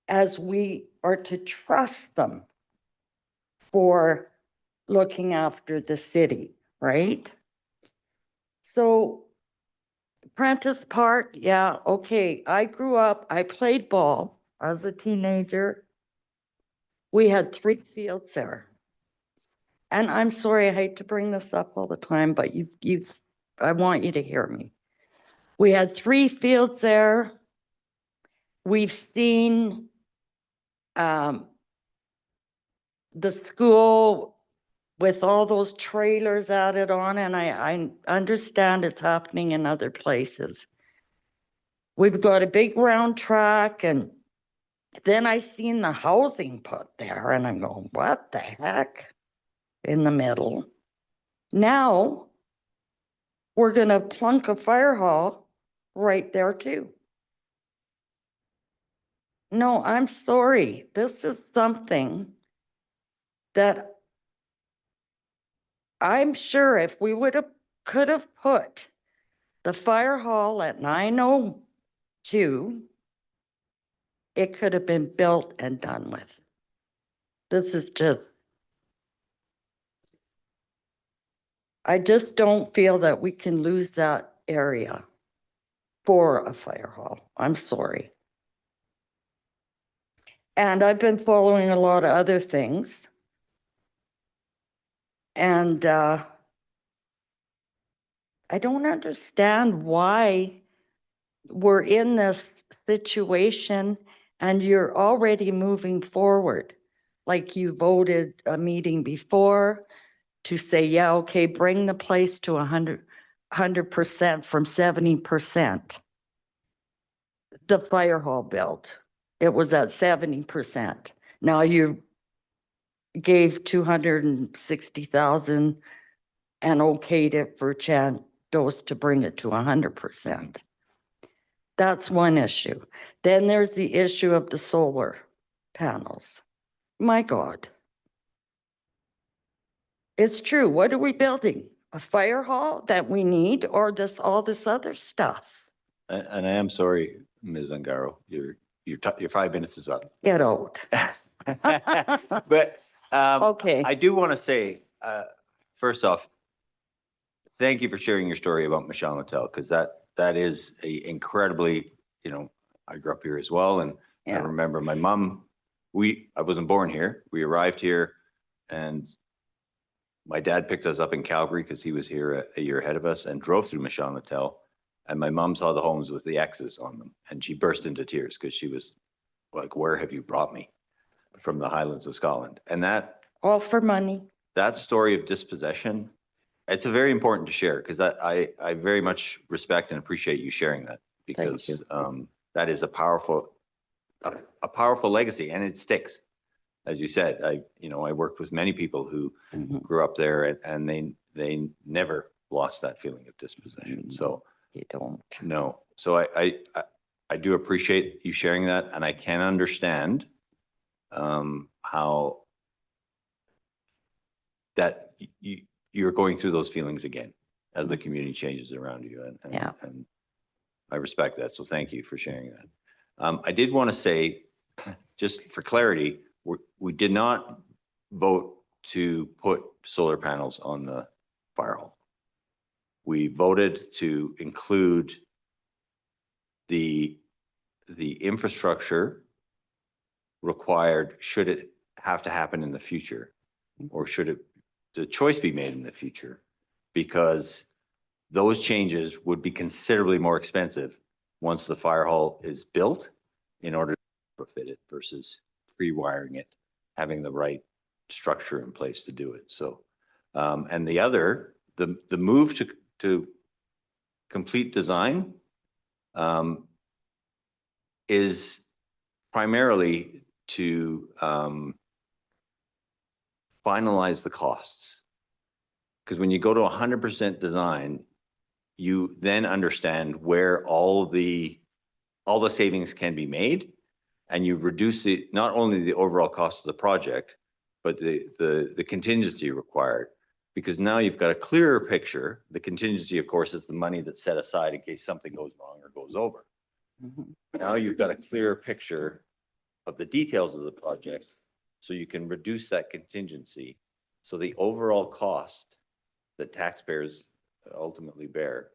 as we are to trust them for looking after the city, right? So Prentice Park, yeah, okay. I grew up, I played ball as a teenager. We had 3 fields there. And I'm sorry, I hate to bring this up all the time, but I want you to hear me. We had 3 fields there. We've seen the school with all those trailers added on, and I understand it's happening in other places. We've got a big round track, and then I seen the housing put there, and I'm going, what the heck? In the middle. Now, we're gonna plunk a fire hall right there too. No, I'm sorry. This is something that I'm sure if we could have put the fire hall at 902, it could have been built and done with. This is just, I just don't feel that we can lose that area for a fire hall. I'm sorry. And I've been following a lot of other things. And I don't understand why we're in this situation and you're already moving forward. Like you voted a meeting before to say, yeah, okay, bring the place to 100% from 70%. The fire hall built, it was at 70%. Now you gave 260,000 and okayed it for Chandos to bring it to 100%. That's one issue. Then there's the issue of the solar panels. My God. It's true. What are we building? A fire hall that we need, or all this other stuff? And I am sorry, Ms. Ungaro, your 5 minutes is up. Get out. But Okay. I do want to say, first off, thank you for sharing your story about Michelle Natel, because that is a incredibly, I grew up here as well. And I Yeah. remember my mom, I wasn't born here. We arrived here and my dad picked us up in Calgary because he was here a year ahead of us and drove through Michelle Natel And my mom saw the homes with the X's on them and she burst into tears because she was like, where have you brought me from the Highlands of Scotland? And All for money. that story of dispossession, it's a very important to share because I very much respect and appreciate you sharing that because that is a powerful legacy and it sticks. As you said, I worked with many people who grew up there and they never lost that feeling of dispossession. So You don't. no, so I do appreciate you sharing that and I can understand how that you're going through those feelings again as the community changes around you and I respect that. So thank you for sharing that. I did want to say, just for clarity, we did not vote to put solar panels on the fire hall. We voted to include the infrastructure required should it have to happen in the future, or should the choice be made in the future, because those changes would be considerably more expensive once the fire hall is built in order to fit it versus pre-wiring it, having the right structure in place to do it. So, and the other, the move to complete design is primarily to finalize the costs. Because when you go to 100% design, you then understand where all the savings can be made, and you reduce not only the overall cost of the project, but the contingency required. Because now you've got a clearer picture. The contingency, of course, is the money that's set aside in case something goes wrong or goes over. Now you've got a clearer picture of the details of the project, so you can reduce that contingency. So the overall cost that taxpayers ultimately bear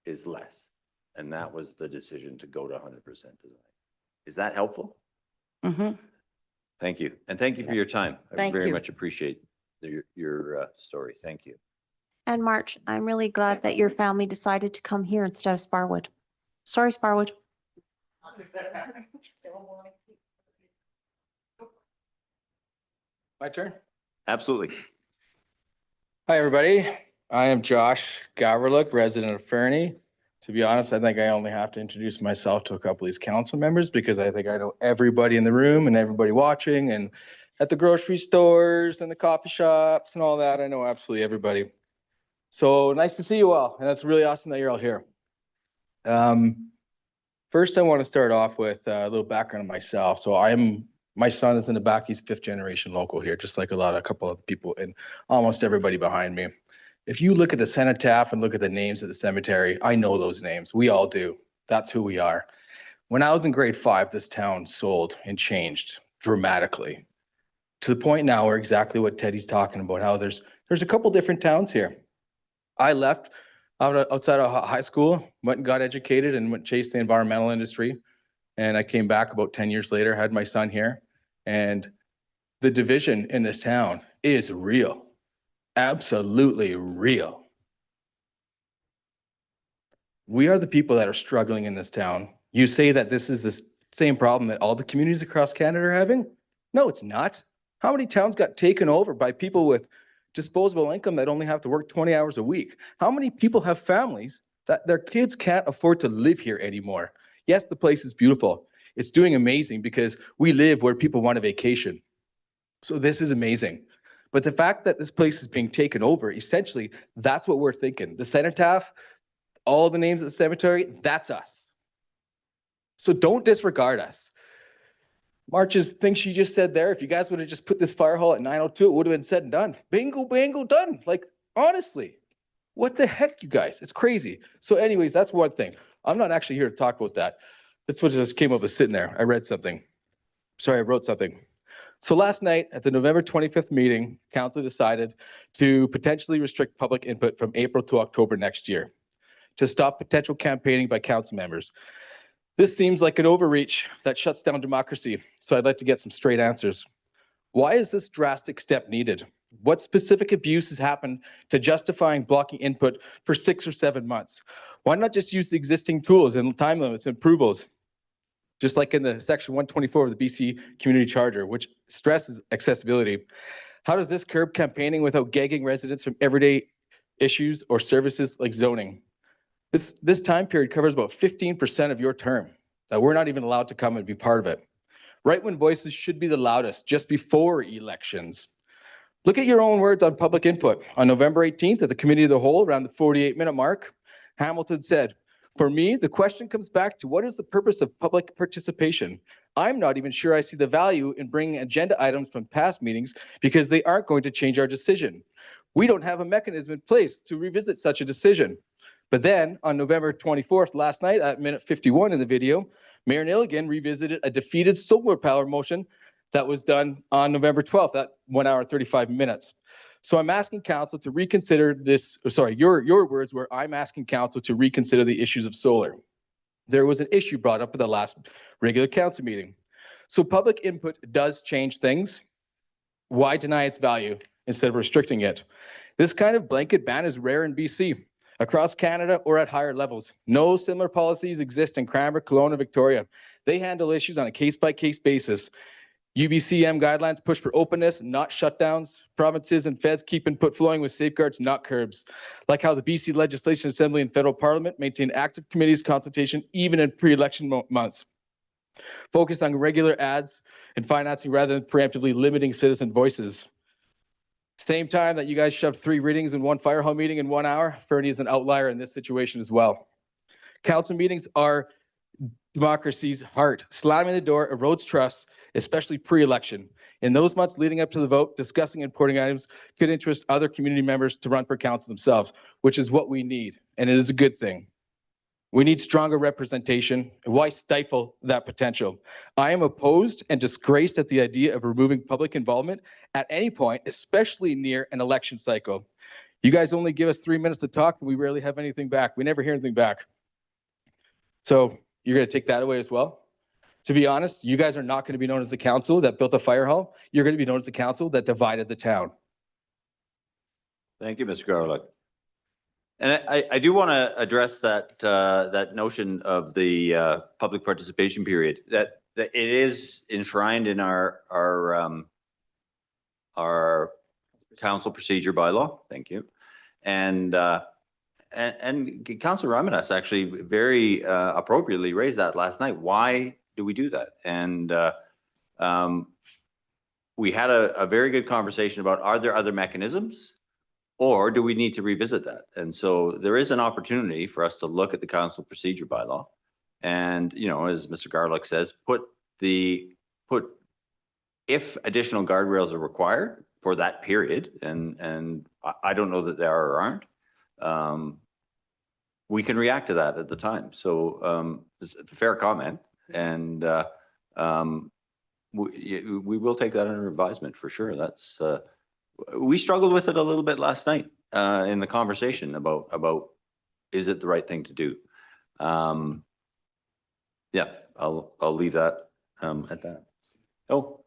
is less. And that was the decision to go to 100% design. Is that helpful? Mhm. Thank you. And thank you for your time. I Thank very you. much appreciate your story. Thank you. And March, I'm really glad that your family decided to come here instead of Sparwood. Sorry, Sparwood. My turn. Absolutely. Hi, everybody. I am Josh Gaverlook, resident of Fernie. To be honest, I think I only have to introduce myself to a couple of these council members because I think I know everybody in the room and everybody watching and at the grocery stores and the coffee shops and all that. I know absolutely everybody. So nice to see you all. And that's really awesome that you're all here. First, I want to start off with a little background on myself. So my son is in the back. He's 5th generation local here, just like a couple of people and almost everybody behind me. If you look at the cenotaph and look at the names at the cemetery, I know those names. We all do. That's who we are. When I was in grade 5, this town sold and changed dramatically to the point now where exactly what Teddy's talking about, how there's a couple different towns here. I left outside of high school, went and got educated and went chase the environmental industry. And I came back about 10 years later, had my son here. And the division in this town is real. Absolutely real. We are the people that are struggling in this town. You say that this is the same problem that all the communities across Canada are having? No, it's not. How many towns got taken over by people with disposable income that only have to work 20 hours a week? How many people have families that their kids can't afford to live here anymore? Yes, the place is beautiful. It's doing amazing because we live where people want a vacation. So this is amazing. But the fact that this place is being taken over, essentially, that's what we're thinking. The cenotaph, all the names of the cemetery, that's us. So don't disregard us. March's thing she just said there, if you guys would have just put this fire hall at 902, it would have been said and done. Bingo, bango, done. Like, honestly, what the heck, you guys? It's crazy. So anyways, that's one thing. I'm not actually here to talk about that. That's what just came up as sitting there. I read something. Sorry, I wrote something. So last night at the November 25th meeting, council decided to potentially restrict public input from April to October next year to stop potential campaigning by council members. This seems like an overreach that shuts down democracy. So I'd like to get some straight answers. Why is this drastic step needed? What specific abuse has happened to justifying blocking input for 6 or 7 months? Why not just use the existing tools and time limits and approvals? Just like in the section 124 of the BC Community Charter, which stresses accessibility. How does this curb campaigning without gagging residents from everyday issues or services like zoning? This time period covers about 15% of your term that we're not even allowed to come and be part of it. Right when voices should be the loudest, just before elections. Look at your own words on public input. On November 18th at the Committee of the Whole, around the 48-minute mark, Hamilton said, "For me, the question comes back to what is the purpose of public participation? I'm not even sure I see the value in bringing agenda items from past meetings because they aren't going to change our decision. We don't have a mechanism in place to revisit such a decision." But then on November 24th, last night at minute 51 in the video, Mayor Nilligan revisited a defeated solar power motion that was done on November 12th at 1 hour and 35 minutes. So I'm asking council to reconsider this, sorry, your words were, I'm asking council to reconsider the issues of solar. There was an issue brought up at the last regular council meeting. So public input does change things. Why deny its value instead of restricting it? This kind of blanket ban is rare in BC, across Canada or at higher levels. No similar policies exist in Cranbrook, Kelowna, Victoria. They handle issues on a case-by-case basis. UBCM guidelines push for openness, not shutdowns. Provinces and feds keep input flowing with safeguards, not curbs. Like how the BC Legislation Assembly and Federal Parliament maintain active committees consultation even in pre-election months. Focus on regular ads and financing rather than preemptively limiting citizen voices. Same time that you guys shoved 3 readings and 1 fire hall meeting in 1 hour, Fernie is an outlier in this situation as well. Council meetings are democracy's heart. Slamming the door erodes trust, especially pre-election. In those months leading up to the vote, discussing important items could interest other community members to run for council themselves, which is what we need, and it is a good thing. We need stronger representation. Why stifle that potential? I am opposed and disgraced at the idea of removing public involvement at any point, especially near an election cycle. You guys only give us 3 minutes to talk and we rarely have anything back. We never hear anything back. So you're going to take that away as well? To be honest, you guys are not going to be known as the council that built a fire hall. You're going to be known as the council that divided the town. Thank you, Mr. Garlick. And I do want to address that that notion of the public participation period, that it is enshrined in our council procedure bylaw. Thank you. And Councilor Ramadas actually very appropriately raised that last night. Why do we do that? And we had a very good conversation about, are there other mechanisms? Or do we need to revisit that? And so there is an opportunity for us to look at the council procedure bylaw and, you know, as Mr. Garlick says, put if additional guardrails are required for that period, and I don't know that there are or aren't, we can react to that at the time. So it's a fair comment, and we will take that under advisement for sure. That's we struggled with it a little bit last night in the conversation about is it the right thing to do? Yeah, I'll leave that at that. Oh,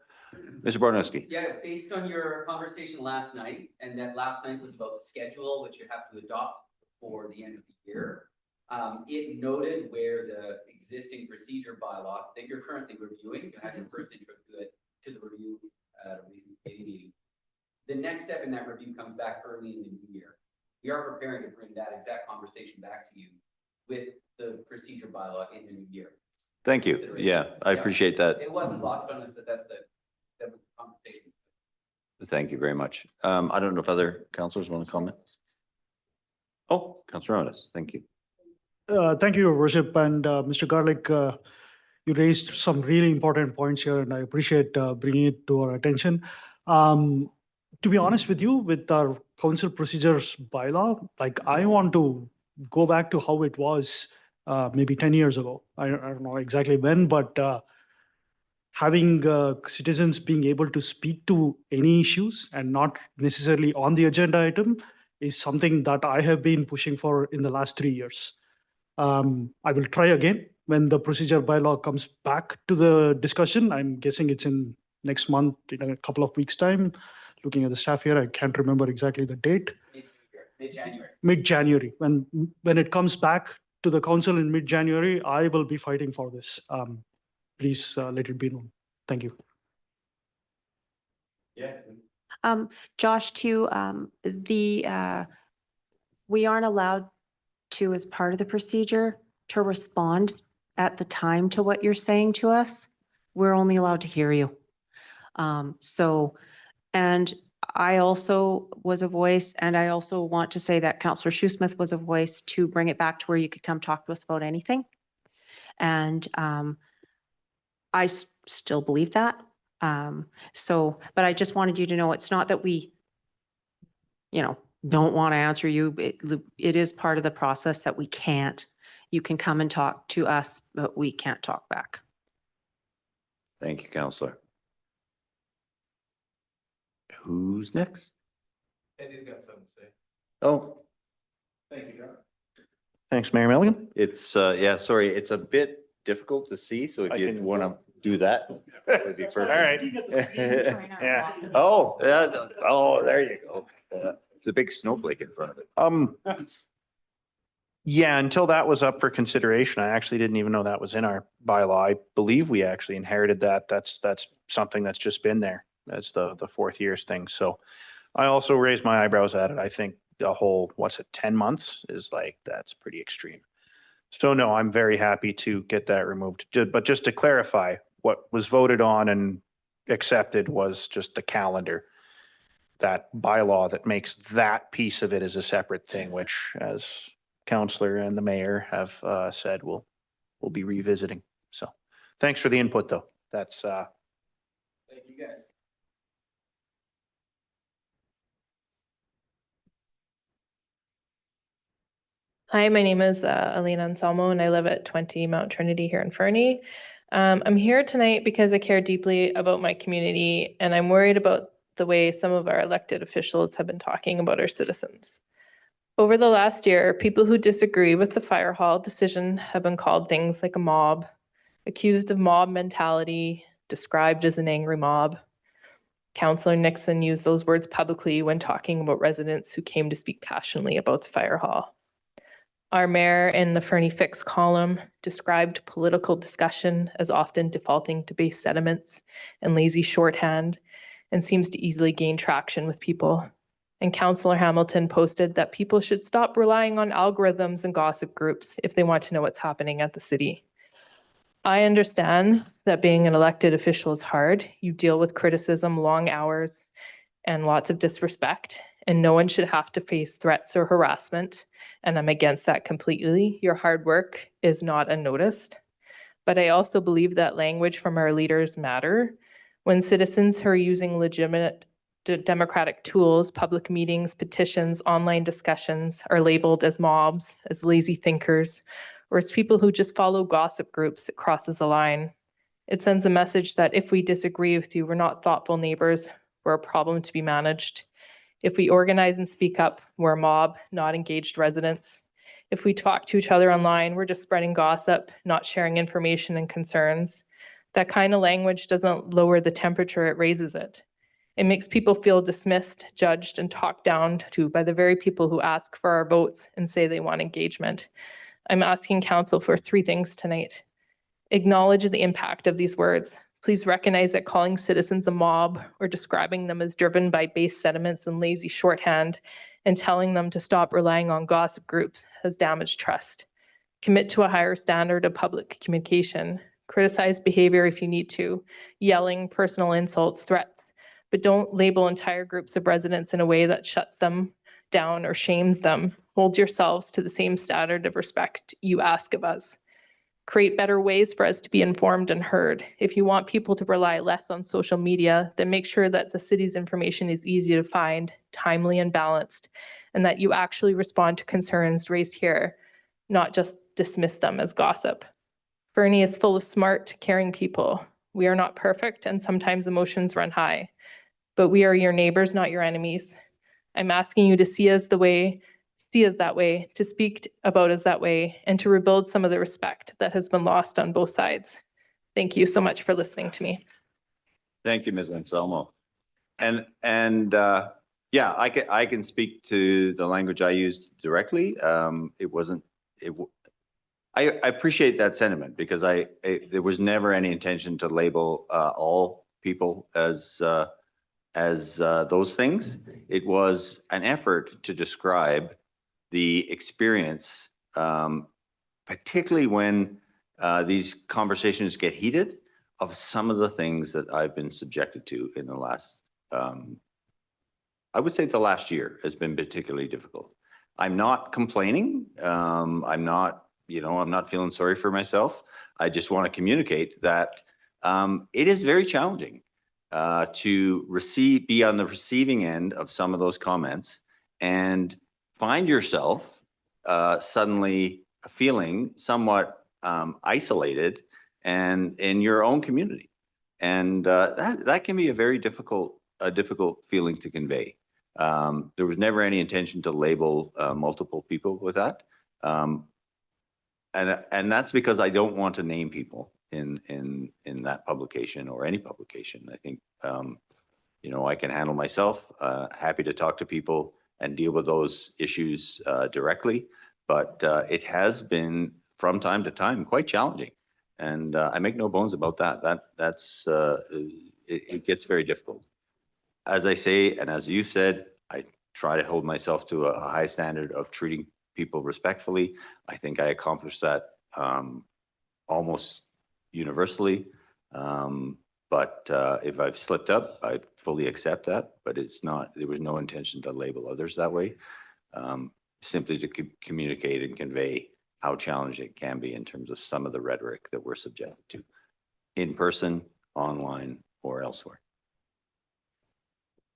Mr. Barnowski. Yeah, based on your conversation last night, and that last night was about the schedule, which you have to adopt before the end of the year. It noted where the existing procedure bylaw that you're currently reviewing, you had your first intro to the review at a recent committee meeting. The next step in that review comes back early in the new year. We are preparing to bring that exact conversation back to you with the procedure bylaw in the new year. Thank you. Yeah, I appreciate that. It wasn't lost on us that that was the conversation. Thank you very much. I don't know if other councillors want to comment. Oh, Councillor Ramadas, thank you. Thank you, Your Worship. And Mr. Garlick, you raised some really important points here, and I appreciate bringing it to our attention. To be honest with you, with our council procedures bylaw, like I want to go back to how it was maybe 10 years ago. I don't know exactly when, but having citizens being able to speak to any issues and not necessarily on the agenda item is something that I have been pushing for in the last 3 years. I will try again when the procedure bylaw comes back to the discussion. I'm guessing it's in next month, in a couple of weeks' time. looking at the staff here, I can't remember exactly the date. Mid-January. Mid-January. When it comes back to the council in mid-January, I will be fighting for this. Please let it be known. Thank you. Josh, too, we aren't allowed to, as part of the procedure, to respond at the time to what you're saying to us. We're only allowed to hear you. And I also was a voice, and I also want to say that Councillor Shoesmith was a voice to bring it back to where you could come talk to us about anything. And I still believe that. But I just wanted you to know, it's not that we, don't want to answer you. It is part of the process that we can't. You can come and talk to us, but we can't talk back. Thank you, Councillor. Who's next? Eddie's got something to say. Oh, Thanks, Mayor Milligan. it's, yeah, sorry, it's a bit difficult to see, so if I you can- want to do that, that would be perfect. All right. Yeah. Oh, yeah, oh, there you go. It's a big snowflake in front of it. Yeah, until that was up for consideration, I actually didn't even know that was in our bylaw. I believe we actually inherited that. That's something that's just been there. That's the 4th years thing. So I also raised my eyebrows at it. I think the whole, 10 months is that's pretty extreme. So no, I'm very happy to get that removed. But just to clarify, what was voted on and accepted was just the calendar. That bylaw that makes that piece of it as a separate thing, which, as Councillor and the mayor have said, we'll be revisiting. So thanks for the input, though. That's Thank you, guys. Hi, my name is Alina Anselmo, and I live at 20 Mount Trinity here in Fernie. I'm here tonight because I care deeply about my community, and I'm worried about the way some of our elected officials have been talking about our citizens. Over the last year, people who disagree with the fire hall decision have been called things like a mob, accused of mob mentality, described as an angry mob. Councillor Nixon used those words publicly when talking about residents who came to speak passionately about the fire hall. Our mayor in the Fernie Fix column described political discussion as often defaulting to base sentiments and lazy shorthand, and seems to easily gain traction with people. And Councillor Hamilton posted that people should stop relying on algorithms and gossip groups if they want to know what's happening at the city. I understand that being an elected official is hard. You deal with criticism, long hours, and lots of disrespect, and no one should have to face threats or harassment, and I'm against that completely. Your hard work is not unnoticed. But I also believe that language from our leaders matter. When citizens who are using legitimate democratic tools, public meetings, petitions, online discussions are labeled as mobs, as lazy thinkers, or as people who just follow gossip groups, it crosses a line. It sends a message that if we disagree with you, we're not thoughtful neighbors, we're a problem to be managed. If we organize and speak up, we're a mob, not engaged residents. If we talk to each other online, we're just spreading gossip, not sharing information and concerns. That kind of language doesn't lower the temperature, it raises it. It makes people feel dismissed, judged, and talked down to by the very people who ask for our votes and say they want engagement. I'm asking council for 3 things tonight. Acknowledge the impact of these words. Please recognize that calling citizens a mob or describing them as driven by base sentiments and lazy shorthand and telling them to stop relying on gossip groups has damaged trust. Commit to a higher standard of public communication. Criticize behavior if you need to, yelling, personal insults, threats, but don't label entire groups of residents in a way that shuts them down or shames them. Hold yourselves to the same standard of respect you ask of us. Create better ways for us to be informed and heard. If you want people to rely less on social media, then make sure that the city's information is easy to find, timely and balanced, and that you actually respond to concerns raised here, not just dismiss them as gossip. Fernie is full of smart, caring people. We are not perfect, and sometimes emotions run high, but we are your neighbors, not your enemies. I'm asking you to see us that way, to speak about us that way, and to rebuild some of the respect that has been lost on both sides. Thank you so much for listening to me. Thank you, Ms. Anselmo. Yeah, I can speak to the language I used directly. It wasn't, I appreciate that sentiment because there was never any intention to label all people as those things. It was an effort to describe the experience, particularly when these conversations get heated, of some of the things that I've been subjected to in the last, I would say the last year has been particularly difficult. I'm not complaining. I'm not feeling sorry for myself. I just want to communicate that it is very challenging to be on the receiving end of some of those comments and find yourself suddenly feeling somewhat isolated and in your own community. And that can be a very difficult feeling to convey. There was never any intention to label multiple people with that. And that's because I don't want to name people in that publication or any publication. I think, I can handle myself, happy to talk to people and deal with those issues directly. But it has been from time to time quite challenging. And I make no bones about that. It gets very difficult. As I say, and as you said, I try to hold myself to a high standard of treating people respectfully. I think I accomplished that almost universally. But if I've slipped up, I fully accept that. But there was no intention to label others that way. Simply to communicate and convey how challenging it can be in terms of some of the rhetoric that we're subjected to in person, online, or elsewhere.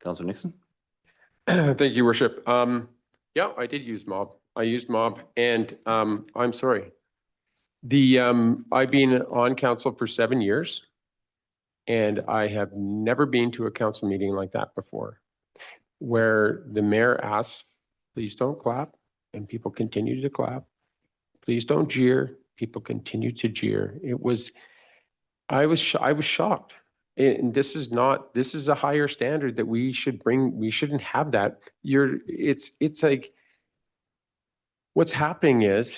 Councillor Nixon? Thank you, Worship. Yeah, I did use mob. I used mob, and I'm sorry. I've been on council for 7 years, and I have never been to a council meeting like that before, where the mayor asks, please don't clap, and people continue to clap. Please don't jeer. People continue to jeer. I was shocked. And this is a higher standard that we should bring. We shouldn't have that. It's like, what's happening is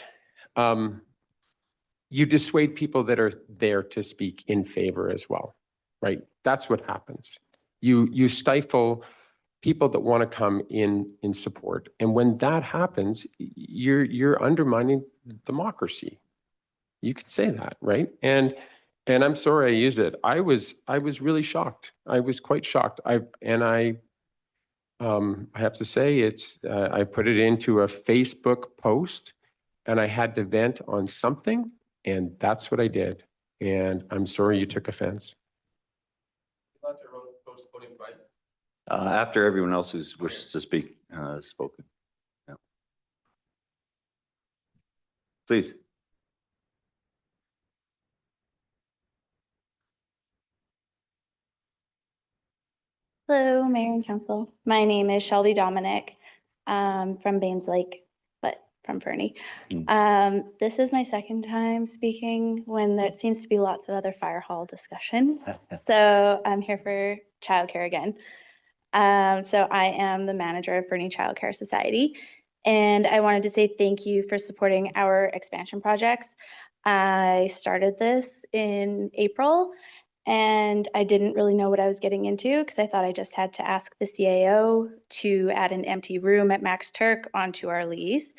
you dissuade people that are there to speak in favor as well, right? That's what happens. You stifle people that want to come in support. And when that happens, you're undermining democracy. You could say that, right? And I'm sorry I used it. I was really shocked. I was quite shocked. I have to say I put it into a Facebook post and I had to vent on something, and that's what I did. And I'm sorry you took offense. After everyone else who's wishes to speak has spoken. Yeah. Please. Hello, Mayor and Council. My name is Shelby Dominic from Baines Lake, but from Fernie. This is my second time speaking when there seems to be lots of other fire hall discussion. So I'm here for childcare again. So I am the manager of Fernie Child Care Society, and I wanted to say thank you for supporting our expansion projects. I started this in April, and I didn't really know what I was getting into because I thought I just had to ask the CAO to add an empty room at Max Turk onto our lease,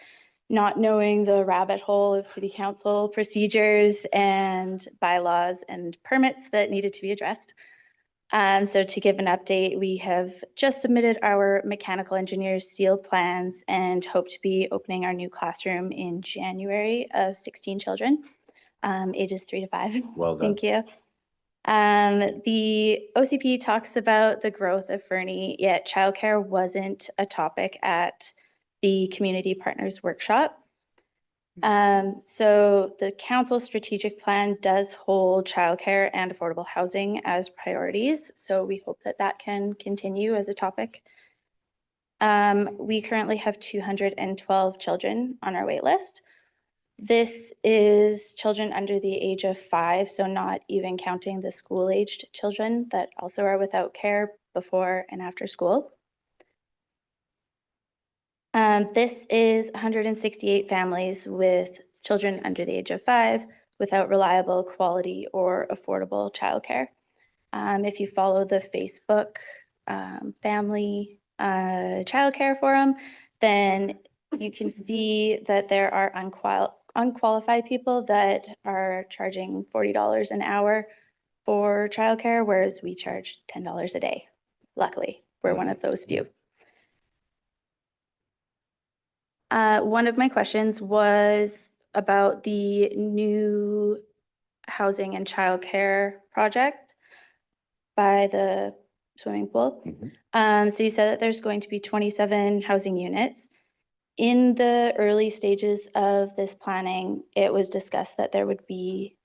not knowing the rabbit hole of city council procedures and bylaws and permits that needed to be addressed. So to give an update, we have just submitted our mechanical engineer's sealed plans and hope to be opening our new classroom in January of 16 children, ages 3 to 5. Well done. Thank you. The OCP talks about the growth of Fernie, yet childcare wasn't a topic at the Community Partners Workshop. So the council strategic plan does hold childcare and affordable housing as priorities. So we hope that that can continue as a topic. We currently have 212 children on our wait list. This is children under the age of 5, so not even counting the school-aged children that also are without care before and after school. This is 168 families with children under the age of 5 without reliable, quality, or affordable childcare. If you follow the Facebook family childcare forum, then you can see that there are unqualified people that are charging $40 an hour for childcare, whereas we charge $10 a day. Luckily, we're one of those few. One of my questions was about the new housing and childcare project by the swimming pool. So you said that there's going to be 27 housing units. In the early stages of this planning, it was discussed that there would be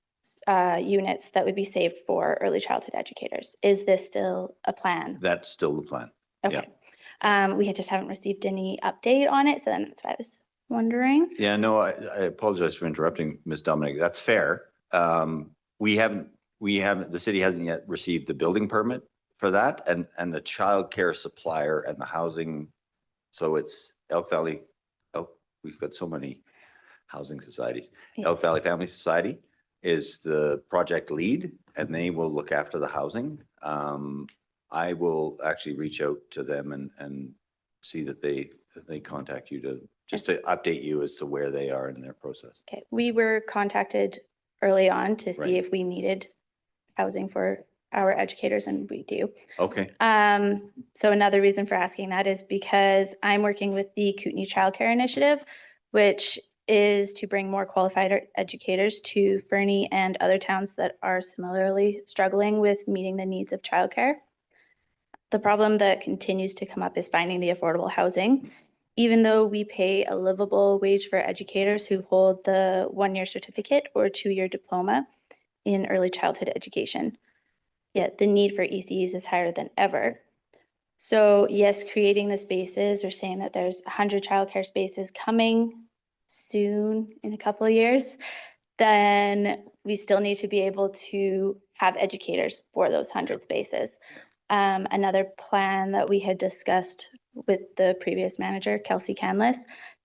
units that would be saved for early childhood educators. Is this still a plan? That's still the plan. Okay. We just haven't received any update on it, so then that's why I was wondering. Yeah, no, I apologize for interrupting, Ms. Dominic. That's fair. We haven't, the city hasn't yet received the building permit for that, and the childcare supplier and the housing. So it's Elk Valley. Oh, we've got so many housing societies. Yeah. Elk Valley Family Society is the project lead, and they will look after the housing. I will actually reach out to them and see that they contact you to just to update you as to where they are in their process. Okay, we were contacted early on to see Right. if we needed housing for our educators, and we do. Okay. So another reason for asking that is because I'm working with the Kootenai Childcare Initiative, which is to bring more qualified educators to Fernie and other towns that are similarly struggling with meeting the needs of childcare. The problem that continues to come up is finding the affordable housing. Even though we pay a livable wage for educators who hold the 1-year certificate or 2-year diploma in early childhood education, yet the need for ECs is higher than ever. So yes, creating the spaces or saying that there's 100 childcare spaces coming soon in a couple of years, then we still need to be able to have educators for those 100 spaces. Another plan that we had discussed with the previous manager, Kelsey Canless,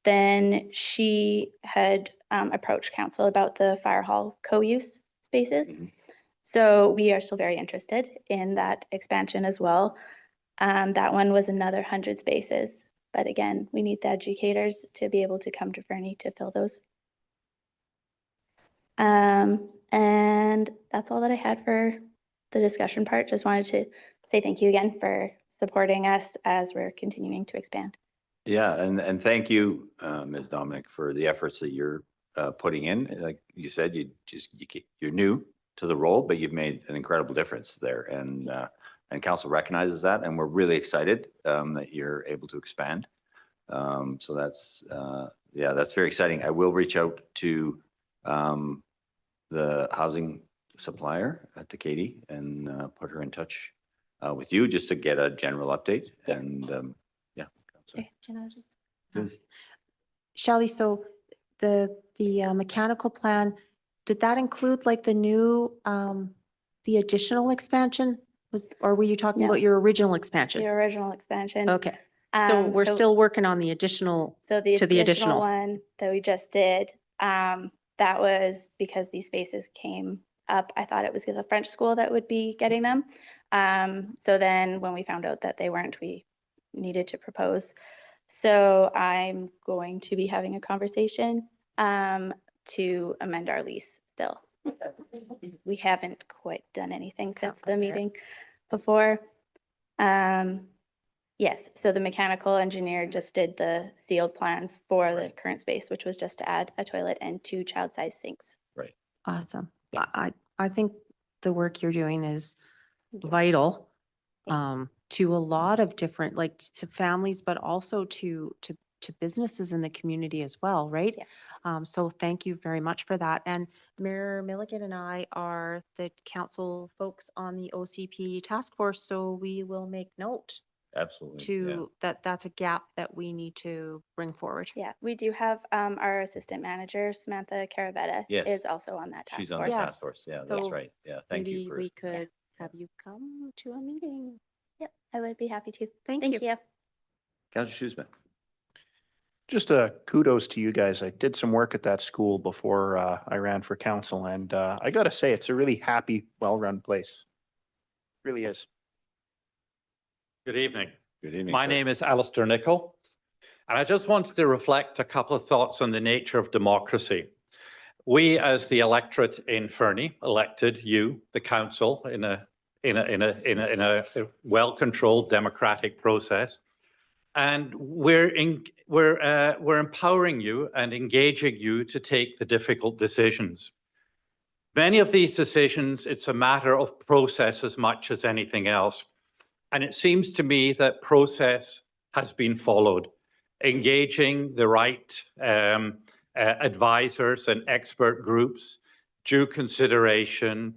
then she had approached council about the fire hall co-use spaces. So we are still very interested in that expansion as well. That one was another 100 spaces. But again, we need the educators to be able to come to Fernie to fill those. And that's all that I had for the discussion part. Just wanted to say thank you again for supporting us as we're continuing to expand. Yeah, and thank you, Ms. Dominic, for the efforts that you're putting in. Like you said, you're new to the role, but you've made an incredible difference there, and council recognizes that, and we're really excited that you're able to expand. So that's that's very exciting. I will reach out to the housing supplier to Katie and put her in touch with you just to get a general update. And Okay, can I just? Please. Shelley, so the mechanical plan, did that include like the new, the additional expansion? Or were you talking No. about your original expansion? The original expansion. Okay, so we're still working on the additional, So the to the additional additional. one that we just did, that was because these spaces came up. I thought it was the French school that would be getting them. So then when we found out that they weren't, we needed to propose. So I'm going to be having a conversation to amend our lease still. We haven't quite done anything since the meeting before. Yes, so the mechanical engineer just did the sealed plans for the current space, which was just to add a toilet and 2 child-sized sinks. Right. Awesome. I think the work you're doing is vital to a lot of different, like to families, but also to businesses in the community as well, right? Yeah. So thank you very much for that. And Mayor Milligan and I are the council folks on the OCP task force, so we will make note Absolutely. yeah. that's a gap that we need to bring forward. Yeah, we do have our assistant manager, Samantha Caravetta, Yes. is also on that task She's on force. the Yeah. task force. Yeah, that's So right. Yeah, thank you Maybe for. we could have you come to a meeting. Yep, I would be happy to. Thank Thank you. you. Councillor Schuzman. Just kudos to you guys. I did some work at that school before I ran for council, and I gotta say, it's a really happy, well-run place. Really is. Good evening. Good evening. My sir. name is Alistair Nichol, and I just wanted to reflect a couple of thoughts on the nature of democracy. We, as the electorate in Fernie, elected you, the council, in a well-controlled democratic process, and we're empowering you and engaging you to take the difficult decisions. Many of these decisions, it's a matter of process as much as anything else. And it seems to me that process has been followed, engaging the right advisors and expert groups, due consideration,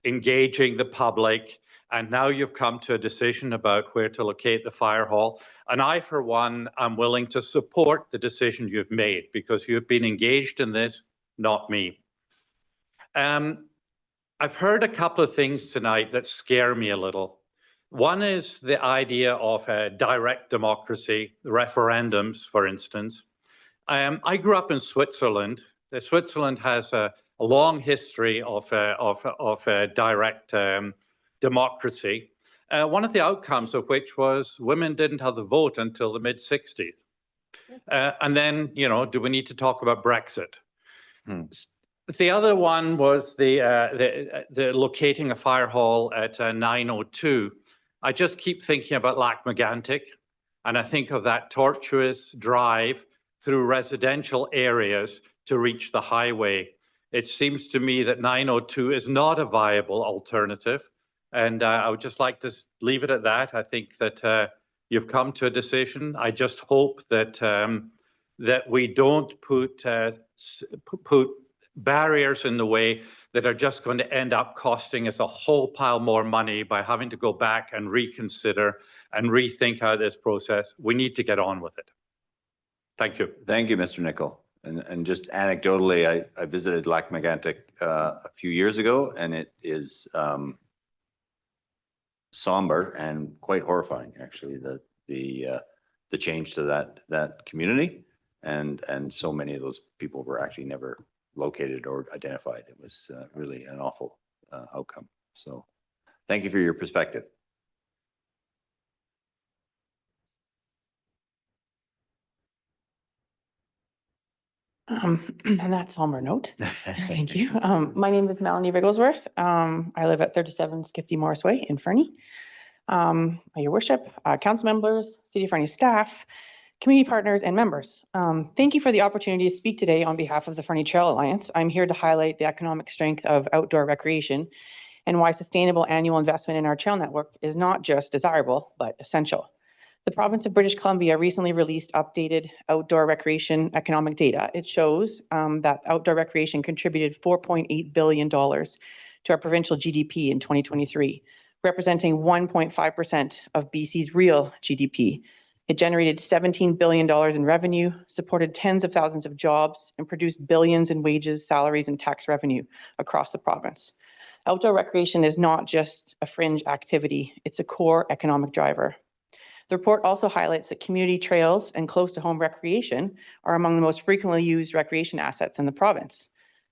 engaging the public, and now you've come to a decision about where to locate the fire hall. And I, for one, am willing to support the decision you've made because you've been engaged in this, not me. I've heard a couple of things tonight that scare me a little. One is the idea of direct democracy, referendums, for instance. I grew up in Switzerland. Switzerland has a long history of direct democracy. One of the outcomes of which was women didn't have the vote until the mid-60s. And then, you know, do we need to talk about Brexit? The other one was the locating a fire hall at 902. I just keep thinking about Lac-Megantic, and I think of that tortuous drive through residential areas to reach the highway. It seems to me that 902 is not a viable alternative, and I would just like to leave it at that. I think that you've come to a decision. I just hope that that we don't put barriers in the way that are just going to end up costing us a whole pile more money by having to go back and reconsider and rethink how this process. We need to get on with it. Thank you. Thank you, Mr. Nichol. And just anecdotally, I visited Lac-Megantic a few years ago, and it is somber and quite horrifying, actually, the change to that community, and so many of those people were actually never located or identified. It was really an awful outcome. So thank you for your perspective. On that somber note, thank you. My name is Melanie Bigglesworth. I live at 37 Skifty Morris Way in Fernie. Your worship, council members, City of Fernie staff, community partners, and members. Thank you for the opportunity to speak today on behalf of the Fernie Trail Alliance. I'm here to highlight the economic strength of outdoor recreation and why sustainable annual investment in our trail network is not just desirable, but essential. The province of British Columbia recently released updated outdoor recreation economic data. It shows that outdoor recreation contributed $4.8 billion to our provincial GDP in 2023, representing 1.5% of BC's real GDP. It generated $17 billion in revenue, supported tens of thousands of jobs, and produced billions in wages, salaries, and tax revenue across the province. Outdoor recreation is not just a fringe activity, it's a core economic driver. The report also highlights that community trails and close-to-home recreation are among the most frequently used recreation assets in the province.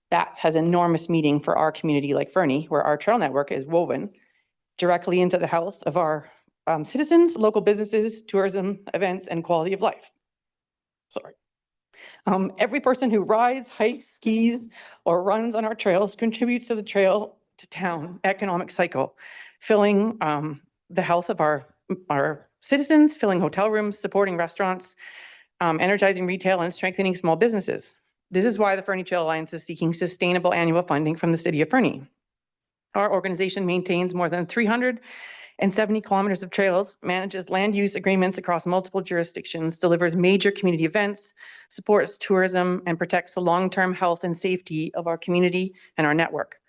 That has enormous meaning for our community like Fernie, where our trail network is woven directly into the health of our citizens, local businesses, tourism, events, and quality of life. Sorry. Every person who rides, hikes, skis, or runs on our trails contributes to the trail to town economic cycle, filling the health of our citizens, filling hotel rooms, supporting restaurants, energizing retail, and strengthening small businesses. This is why the Fernie Trail Alliance is seeking sustainable annual funding from the City of Fernie. Our organization maintains more than 370 kilometers of trails, manages land use agreements across multiple jurisdictions, delivers major community events, supports tourism, and protects the long-term health and safety of our community and our network.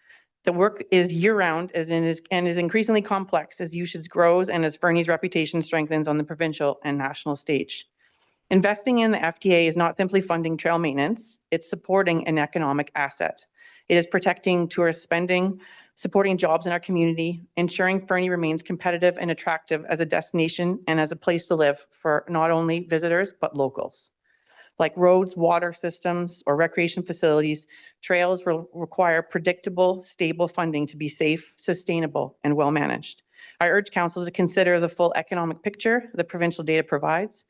The work is year-round and is increasingly complex as usage grows and as Fernie's reputation strengthens on the provincial and national stage. Investing in the FTA is not simply funding trail maintenance, it's supporting an economic asset. It is protecting tourist spending, supporting jobs in our community, ensuring Fernie remains competitive and attractive as a destination and as a place to live for not only visitors, but locals. Like roads, water systems, or recreation facilities, trails will require predictable, stable funding to be safe, sustainable, and well-managed. I urge council to consider the full economic picture the provincial data provides.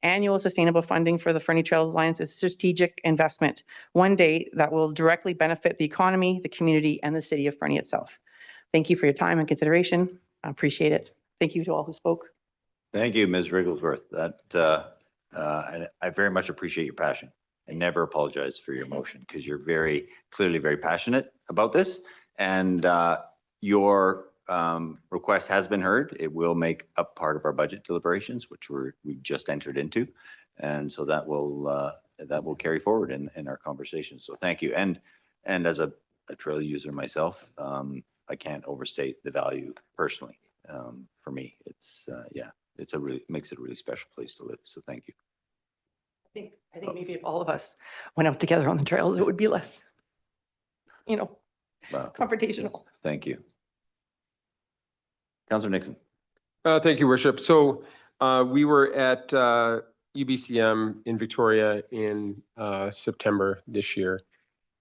Annual sustainable funding for the Fernie Trails Alliance is a strategic investment, one day that will directly benefit the economy, the community, and the city of Fernie itself. Thank you for your time and consideration. I appreciate it. Thank you to all who spoke. Thank you, Ms. Wrigglesworth. I very much appreciate your passion. I never apologize for your emotion because you're clearly very passionate about this. And your request has been heard. It will make up part of our budget deliberations, which we just entered into. And so that will carry forward in our conversation. So thank you. And as a trail user myself, I can't overstate the value personally. For me, it's makes it a really special place to live. So thank you. I think maybe if all of us went out together on the trails, it would be less, confrontational. Thank you. Councillor Nixon. Thank you, Worship. So we were at UBCM in Victoria in September this year,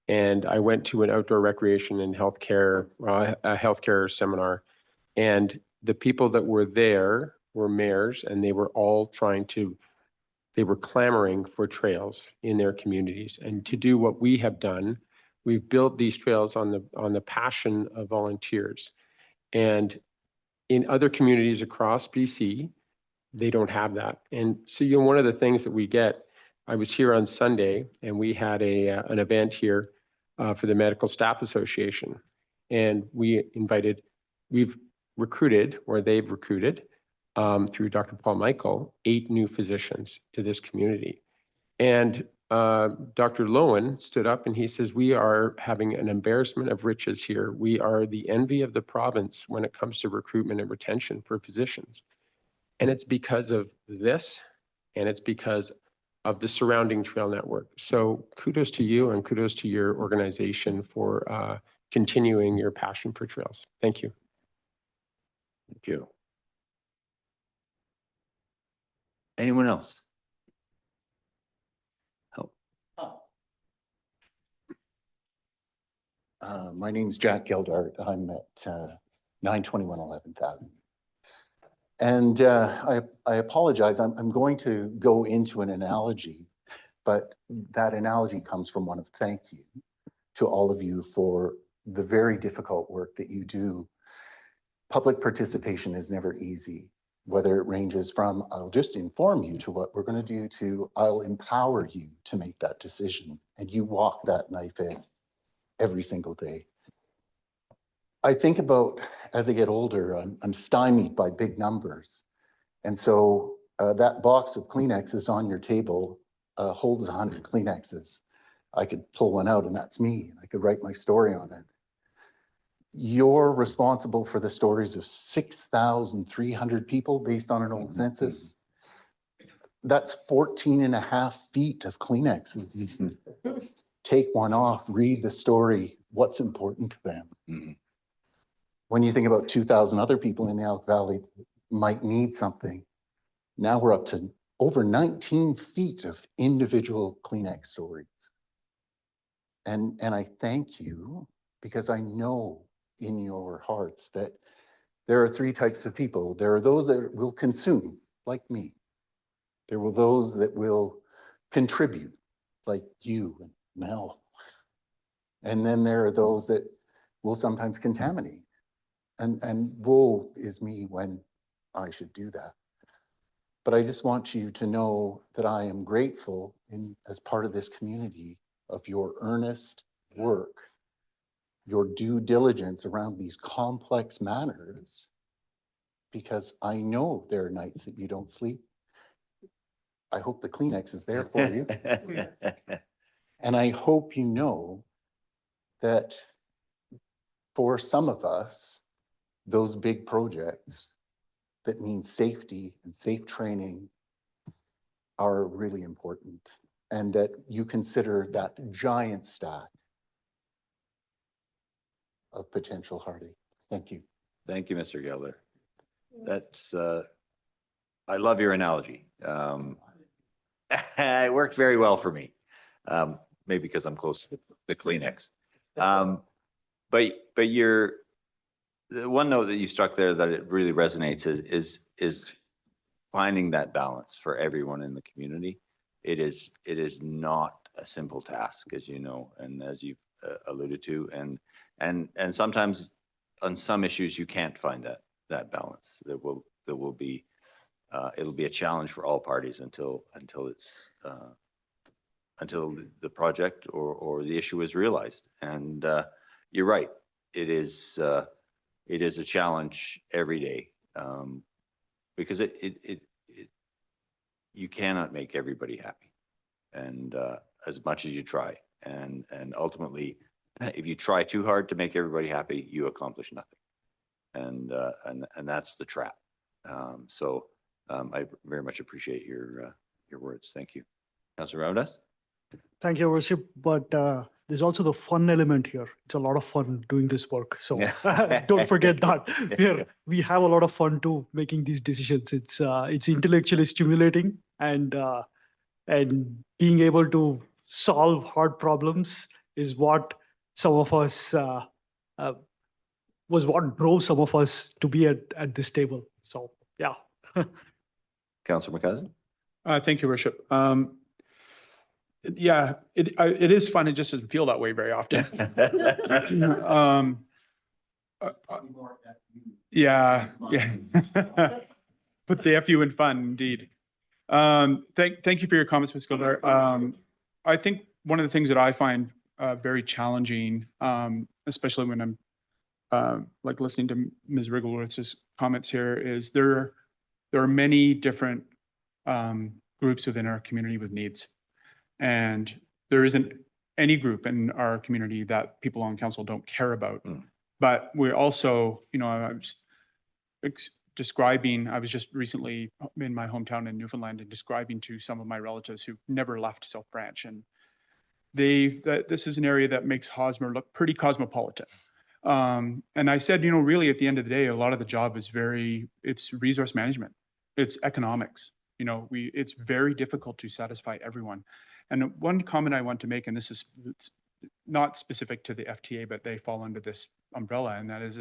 and I went to an outdoor recreation and healthcare, a healthcare seminar, and the people that were there were mayors, and they were all they were clamoring for trails in their communities. And to do what we have done, we've built these trails on the passion of volunteers. And in other communities across BC, they don't have that. And so, one of the things that we get, I was here on Sunday and we had an event here for the Medical Staff Association. And we've recruited, or they've recruited, through Dr. Paul Michael, 8 new physicians to this community. And Dr. Lowen stood up and he says, we are having an embarrassment of riches here. We are the envy of the province when it comes to recruitment and retention for physicians. And it's because of this, and it's because of the surrounding trail network. So kudos to you and kudos to your organization for continuing your passion for trails. Thank you. Thank you. Anyone else? My name's Jack Gildart. I'm at 921 11th Avenue. And I apologize. I'm going to go into an analogy, but that analogy comes from one of thank you to all of you for the very difficult work that you do. Public participation is never easy, whether it ranges from I'll just inform you to what we're going to do to I'll empower you to make that decision. And you walk that knife in every single day. I think about as I get older, I'm stymied by big numbers. And so that box of Kleenexes on your table holds 100 Kleenexes. I could pull one out and that's me. I could write my story on it. You're responsible for the stories of 6,300 people based on an old census. That's 14.5 feet of Kleenexes. Take one off, read the story, what's important to them. When you think about 2,000 other people in the Elk Valley might need something, now we're up to over 19 feet of individual Kleenex stories. And I thank you because I know in your hearts that there are 3 types of people. There are those that will consume, like me. There will those that will contribute, like you and Mel. And then there are those that will sometimes contaminate. And woe is me when I should do that. But I just want you to know that I am grateful as part of this community of your earnest work, your due diligence around these complex matters, because I know there are nights that you don't sleep. I hope the Kleenex is there for you. And I hope you know that for some of us, those big projects that mean safety and safe training are really important, and that you consider that giant stack of potential heartache. Thank you. Thank you, Mr. Gelder. That's, I love your analogy. It worked very well for me. Maybe because I'm close to the Kleenex. But the one note that you struck there that it really resonates is finding that balance for everyone in the community. It is not a simple task, as you know, and as you've alluded to, and sometimes on some issues you can't find that balance. It'll be a challenge for all parties until the project or the issue is realized. And you're right, it is a challenge every day, because you cannot make everybody happy, and as much as you try, and ultimately, if you try too hard to make everybody happy, you accomplish nothing, and that's the trap. I very much appreciate your words. Thank you, Councilor Ravidas. Thank you, Your Worship. But there's also the fun element here. It's a lot of fun doing this work. So don't forget that. We have a lot of fun too making these decisions. It's intellectually stimulating, and being able to solve hard problems is what some of us was what drove some of us to be at this table. So yeah. Councilor McCausland. Thank you, Worship. Yeah, it is fun. It just doesn't feel that way very often. Yeah. Put the FU in fun, indeed. Thank you for your comments, Ms. Gildart. I think one of the things that I find very challenging, especially when I'm like listening to Ms. Wrigglesworth's comments here, is there are many different groups within our community with needs. And there isn't any group in our community that people on council don't care about. But we're also, I was just recently in my hometown in Newfoundland and describing to some of my relatives who've never left South Branch. And this is an area that makes Hosmer look pretty cosmopolitan. And I said, really at the end of the day, a lot of the job is it's resource management. It's economics. It's very difficult to satisfy everyone. And one comment I want to make, and this is not specific to the FTA, but they fall under this umbrella, and that is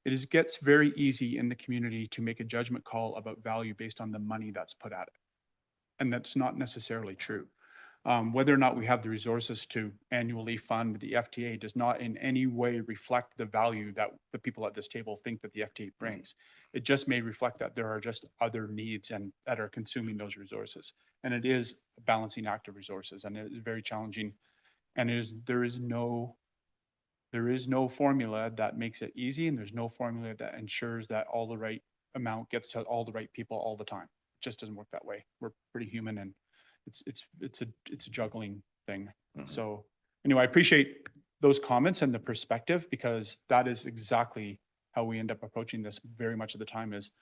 it gets very easy in the community to make a judgment call about value based on the money that's put at it. And that's not necessarily true. Whether or not we have the resources to annually fund the FTA does not in any way reflect the value that the people at this table think that the FTA brings. It just may reflect that there are just other needs that are consuming those resources. And it is a balancing act of resources, and it is very challenging. And there is no formula that makes it easy, and there's no formula that ensures that all the right amount gets to all the right people all the time. It just doesn't work that way. We're pretty human, and it's a juggling thing. So anyway, I appreciate those comments and the perspective, because that is exactly how we end up approaching this very much of the time, is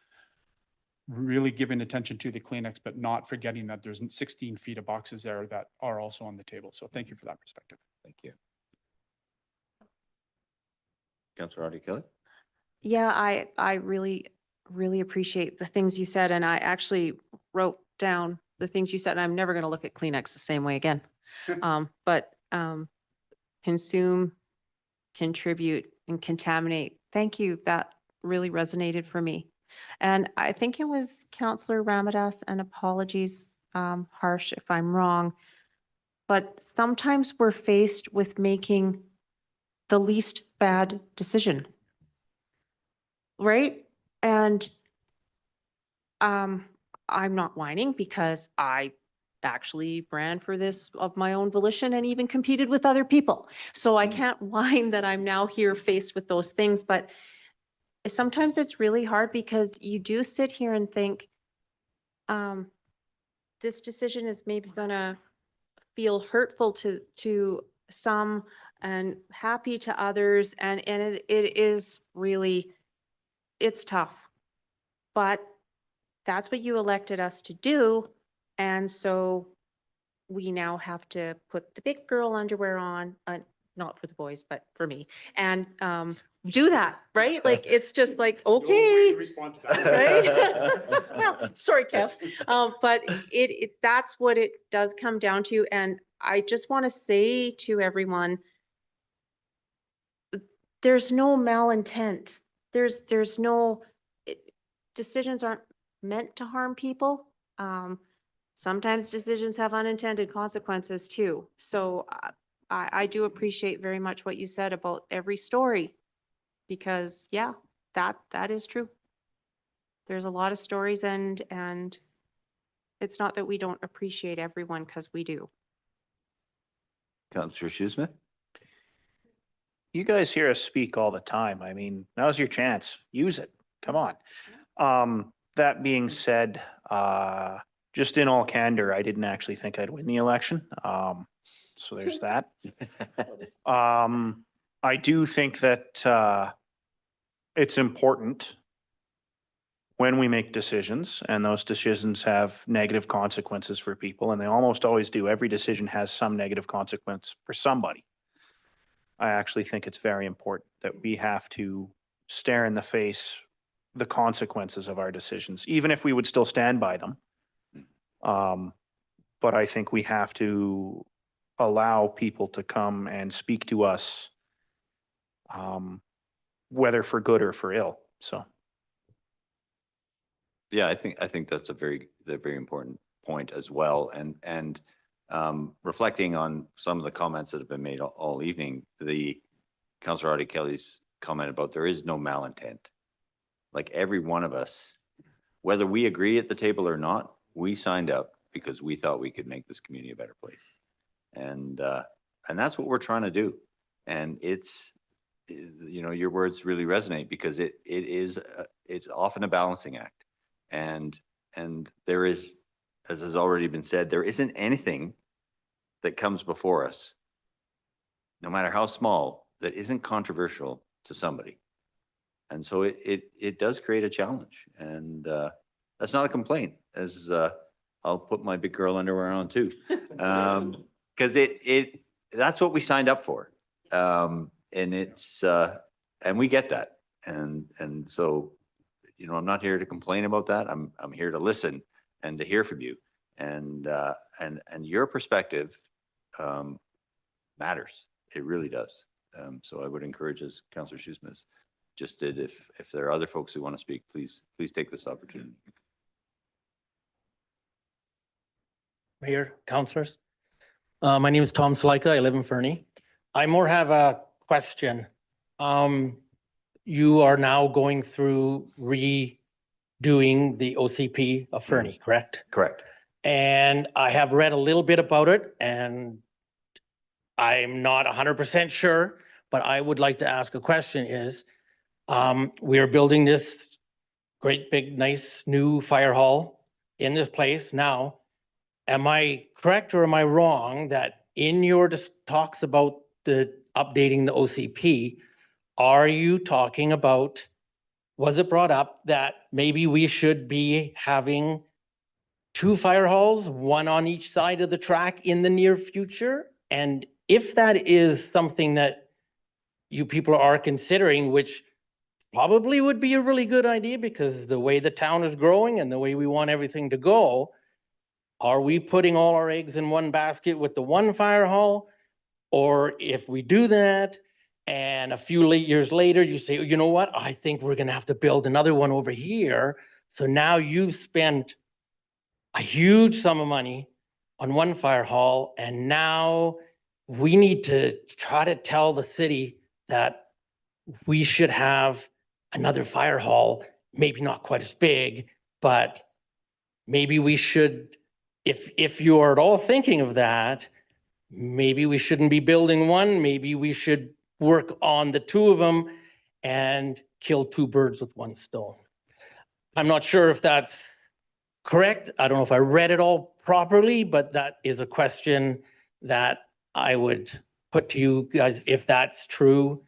really giving attention to the Kleenex, but not forgetting that there's 16 feet of boxes there that are also on the table. So thank you for that perspective. Thank you. Councilor Audrey Kelly. Yeah, I really, really appreciate the things you said, and I actually wrote down the things you said, and I'm never going to look at Kleenex the same way again. But consume, contribute, and contaminate. Thank you. That really resonated for me. And I think it was Councillor Ravidas, and apologies, Harsh, if I'm wrong, but sometimes we're faced with making the least bad decision, right? And I'm not whining, because I actually ran for this of my own volition and even competed with other people. So I can't whine that I'm now here faced with those things. But sometimes it's really hard, because you do sit here and think, this decision is maybe gonna feel hurtful to some, and happy to others. And it is really, it's tough. But that's what you elected us to do. And so we now have to put the big girl underwear on, not for the boys, but for me, and do that, right? Like, it's just like, okay. Right? Well, sorry, Kev. But that's what it does come down to. And I just want to say to everyone, there's no malintent. There's no, decisions aren't meant to harm people. Sometimes decisions have unintended consequences too. So I do appreciate very much what you said about every story, because yeah, that is true. There's a lot of stories, and it's not that we don't appreciate everyone, because we do. Councillor Shoesmith? You guys hear us speak all the time. I mean, now's your chance. Use it. Come on. That being said, just in all candor, I didn't actually think I'd win the election. So there's that. I do think that it's important when we make decisions, and those decisions have negative consequences for people, and they almost always do. Every decision has some negative consequence for somebody. I actually think it's very important that we have to stare in the face the consequences of our decisions, even if we would still stand by them. But I think we have to allow people to come and speak to us, whether for good or for ill. So. Yeah, I think that's a very important point as well. And reflecting on some of the comments that have been made all evening, the Councillor Artie Kelly's comment about there is no malintent. Like, every one of us, whether we agree at the table or not, we signed up because we thought we could make this community a better place. And that's what we're trying to do. And it's, you know, your words really resonate, because it's often a balancing act. And there is, as has already been said, there isn't anything that comes before us, no matter how small, that isn't controversial to somebody. And so it does create a challenge, and that's not a complaint, as I'll put my big girl underwear on too, because that's what we signed up for, and it's and we get that, and so, you know, I'm not here to complain about that. I'm here to listen and to hear from you, and your perspective matters. It really does. So I would encourage, as Councillor Shoesmith just did, if there are other folks who want to speak, please take this opportunity. Mayor, councillors. My name is Tom Slika. I live in Fernie. I more have a question. You are now going through redoing the OCP of Fernie, correct? Correct. And I have read a little bit about it, and I'm not 100% sure, but I would like to ask a question is, we are building this great big nice new fire hall in this place now. Am I correct or am I wrong that in your talks about the updating the OCP, are you talking about, was it brought up that maybe we should be having 2 fire halls, 1 on each side of the track in the near future? And if that is something that you people are considering, which probably would be a really good idea because the way the town is growing and the way we want everything to go, are we putting all our eggs in one basket with the 1 fire hall? Or if we do that and a few years later you say, you know what, I think we're gonna have to build another one over here. So now you've spent a huge sum of money on 1 fire hall, and now we need to try to tell the city that we should have another fire hall, maybe not quite as big, but maybe we should, if you are at all thinking of that, maybe we shouldn't be building 1, maybe we should work on the 2 of them and kill 2 birds with 1 stone. I'm not sure if that's correct. I don't know if I read it all properly, but that is a question that I would put to you guys, if that's true,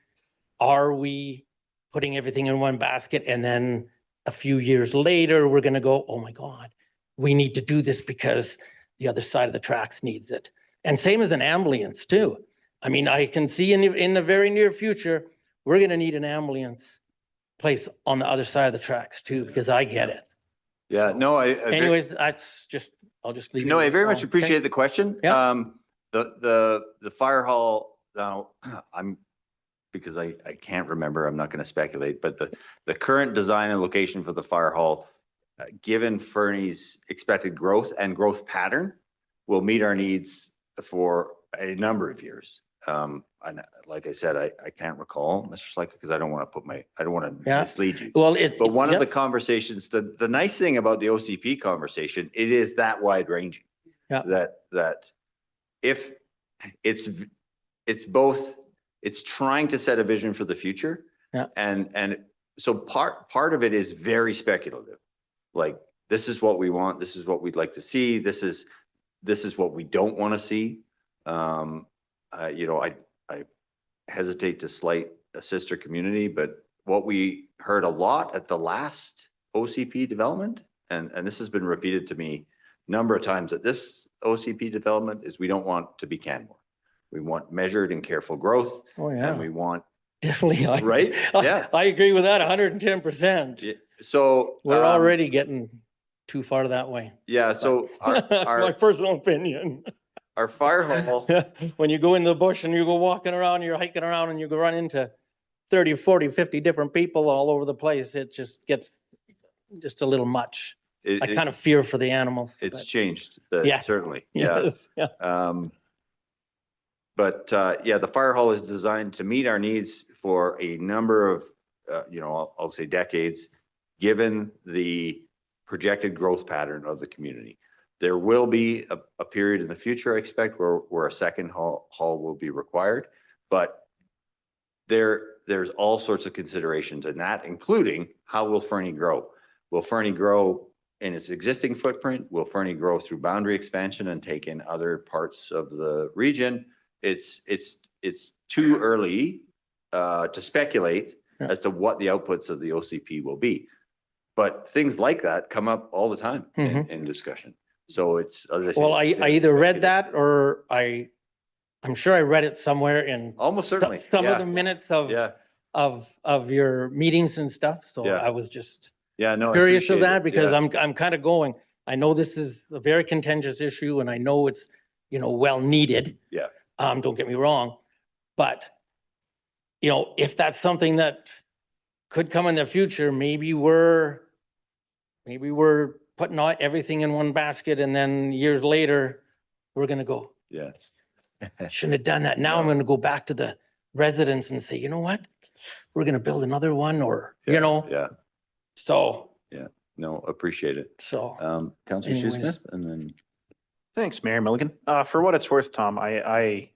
are we putting everything in one basket and then a few years later, we're gonna go, oh my God, we need to do this because the other side of the tracks needs it. And same as an ambulance too. I mean, I can see in the very near future, we're gonna need an ambulance place on the other side of the tracks too, because I get it. Yeah, no, Anyways, that's just, I'll just leave it. No, I very alone. much appreciate the question. Yeah. The fire hall, now, because I can't remember, I'm not going to speculate, but the current design and location for the fire hall, given Fernie's expected growth and growth pattern, will meet our needs for a number of years. And like I said, I can't recall, Mr. Schleicher, because I don't want to Yeah. mislead you. Well, it's. But one of yep. the conversations, the nice thing about the OCP conversation, it is that wide ranging. Yeah. That if it's both, it's trying to set a vision for the future. Yeah. And so part of it is very speculative. Like, this is what we want, this is what we'd like to see, this is what we don't want to see. You know, I hesitate to slight a sister community, but what we heard a lot at the last OCP development, and this has been repeated to me a number of times at this OCP development, is we don't want to be Canmore. We want measured and careful growth. Oh, yeah. And we want, Definitely. right? Yeah. I agree with that 110%. So We're already getting too far that way. Yeah. So That's my personal opinion. Our fire hall. When you go in the bush and you go walking around, you're hiking around and you go run into 30, 40, 50 different people all over the place, it just gets just a little much. I kind of fear for the animals. It's changed, Yeah. certainly. Yeah. Yes, yeah. But yeah, the fire hall is designed to meet our needs for a number of, you know, I'll say decades, given the projected growth pattern of the community. There will be a period in the future, I expect, where a second hall will be required, but there's all sorts of considerations in that, including how will Fernie grow? Will Fernie grow in its existing footprint? Will Fernie grow through boundary expansion and take in other parts of the region? It's too early to speculate as to what the outputs of the OCP will be. But things like that come up all the time in discussion. So it's, as I say, Well, I it's very either read speculative. that or I'm sure I read it somewhere in Almost certainly. some yeah. of the minutes of your meetings and stuff. So Yeah. I was just Yeah, no, I curious of appreciate that it. because Yeah. I'm kind of going, I know this is a very contentious issue and I know it's, you know, well needed. Yeah. Don't get me wrong, but you know, if that's something that could come in the future, maybe we're putting out everything in one basket and then years later, we're gonna go, Yes. shouldn't have done that. Now I'm gonna go back to the residents and say, you know what? We're gonna build another one or, you know, Yeah. so. Yeah. No, appreciate it. So. Councillor anyways. Shoesmith and then. Thanks, Mayor Milligan. For what it's worth, Tom, I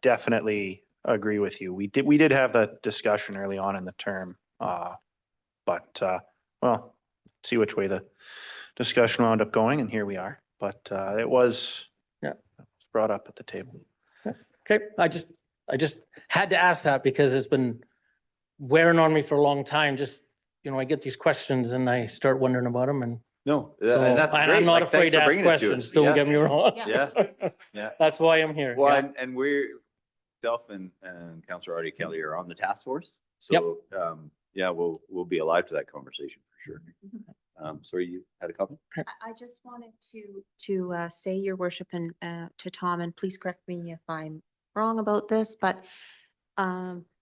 definitely agree with you. We did have that discussion early on in the term. But well, see which way the discussion wound up going and here we are. But it was brought up at the table. Okay, I just had to ask that because it's been wearing on me for a long time. Just, you know, I get these questions and I start wondering about them and. No, So, and that's and great. I'm not Like, afraid thanks to for ask bringing it to questions, us. don't Yeah. get me wrong. Yeah. Yeah. That's why I'm here. Well, Yeah. and myself and Councillor Artie Kelly are on the task force. So, yeah, we'll be alive to that conversation for sure. Sorry, you had a comment? I just wanted to say, your worship, and to Tom, and please correct me if I'm wrong about this, but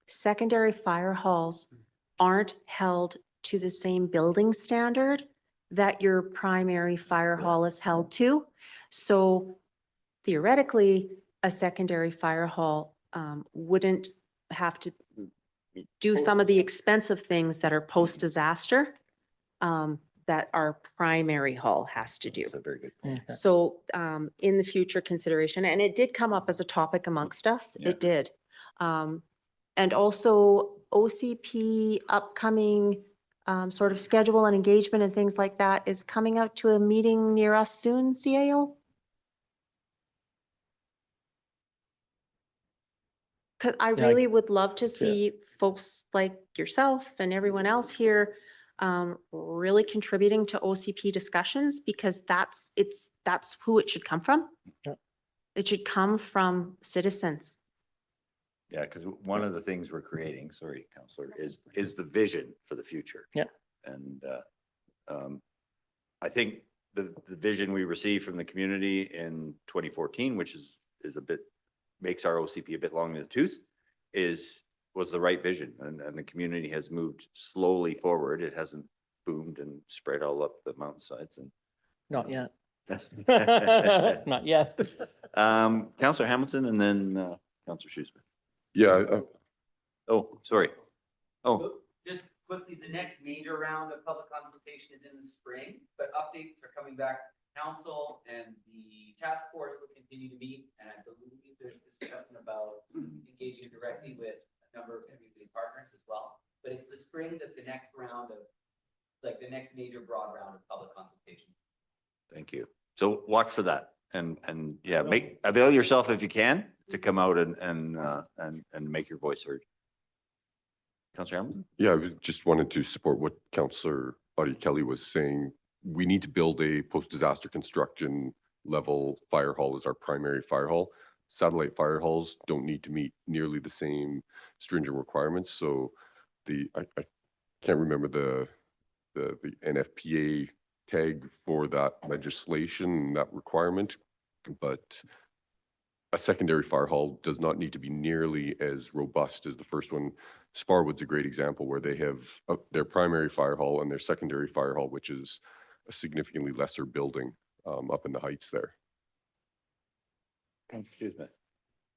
secondary fire halls aren't held to the same building standard that your primary fire hall is held to. So theoretically, a secondary fire hall wouldn't have to do some of the expensive things that are post-disaster that our primary hall has to do. That's a very good point. So in the future consideration, and it did come up as a topic amongst us, Yeah. it did. And also OCP upcoming sort of schedule and engagement and things like that is coming out to a meeting near us soon, CAO? Because I really would love to see folks like yourself and everyone else here really contributing to OCP discussions, because that's who it should come from. Yeah. It should come from citizens. Yeah, because one of the things we're creating, sorry, Counselor, is the vision for the future. Yeah. And I think the vision we received from the community in 2014, which is a bit, makes our OCP a bit long in the tooth, was the right vision. And the community has moved slowly forward. It hasn't boomed and spread all up the mountainsides and. Not yet. Not Not yet. Counselor Hamilton and then Counselor Schussman. Yeah, Oh, sorry. Oh, Just quickly, the next major round of public consultation is in the spring, but updates are coming back. Council and the task force will continue to meet, and I believe there's discussion about engaging directly with a number of community partners as well. But it's the spring that the next round of, like the next major broad round of public consultation. thank you. So watch for that and yeah, avail yourself if you can to come out and make your voice heard. Counselor Hamilton? yeah, I just wanted to support what Councillor Audie Kelly was saying. We need to build a post-disaster construction level fire hall as our primary fire hall. Satellite fire halls don't need to meet nearly the same stringent requirements. So I can't remember the NFPA tag for that legislation, that requirement, but a secondary fire hall does not need to be nearly as robust as the first one. Sparwood's a great example where they have their primary fire hall and their secondary fire hall, which is a significantly lesser building up in the heights there. Counselor Schussman.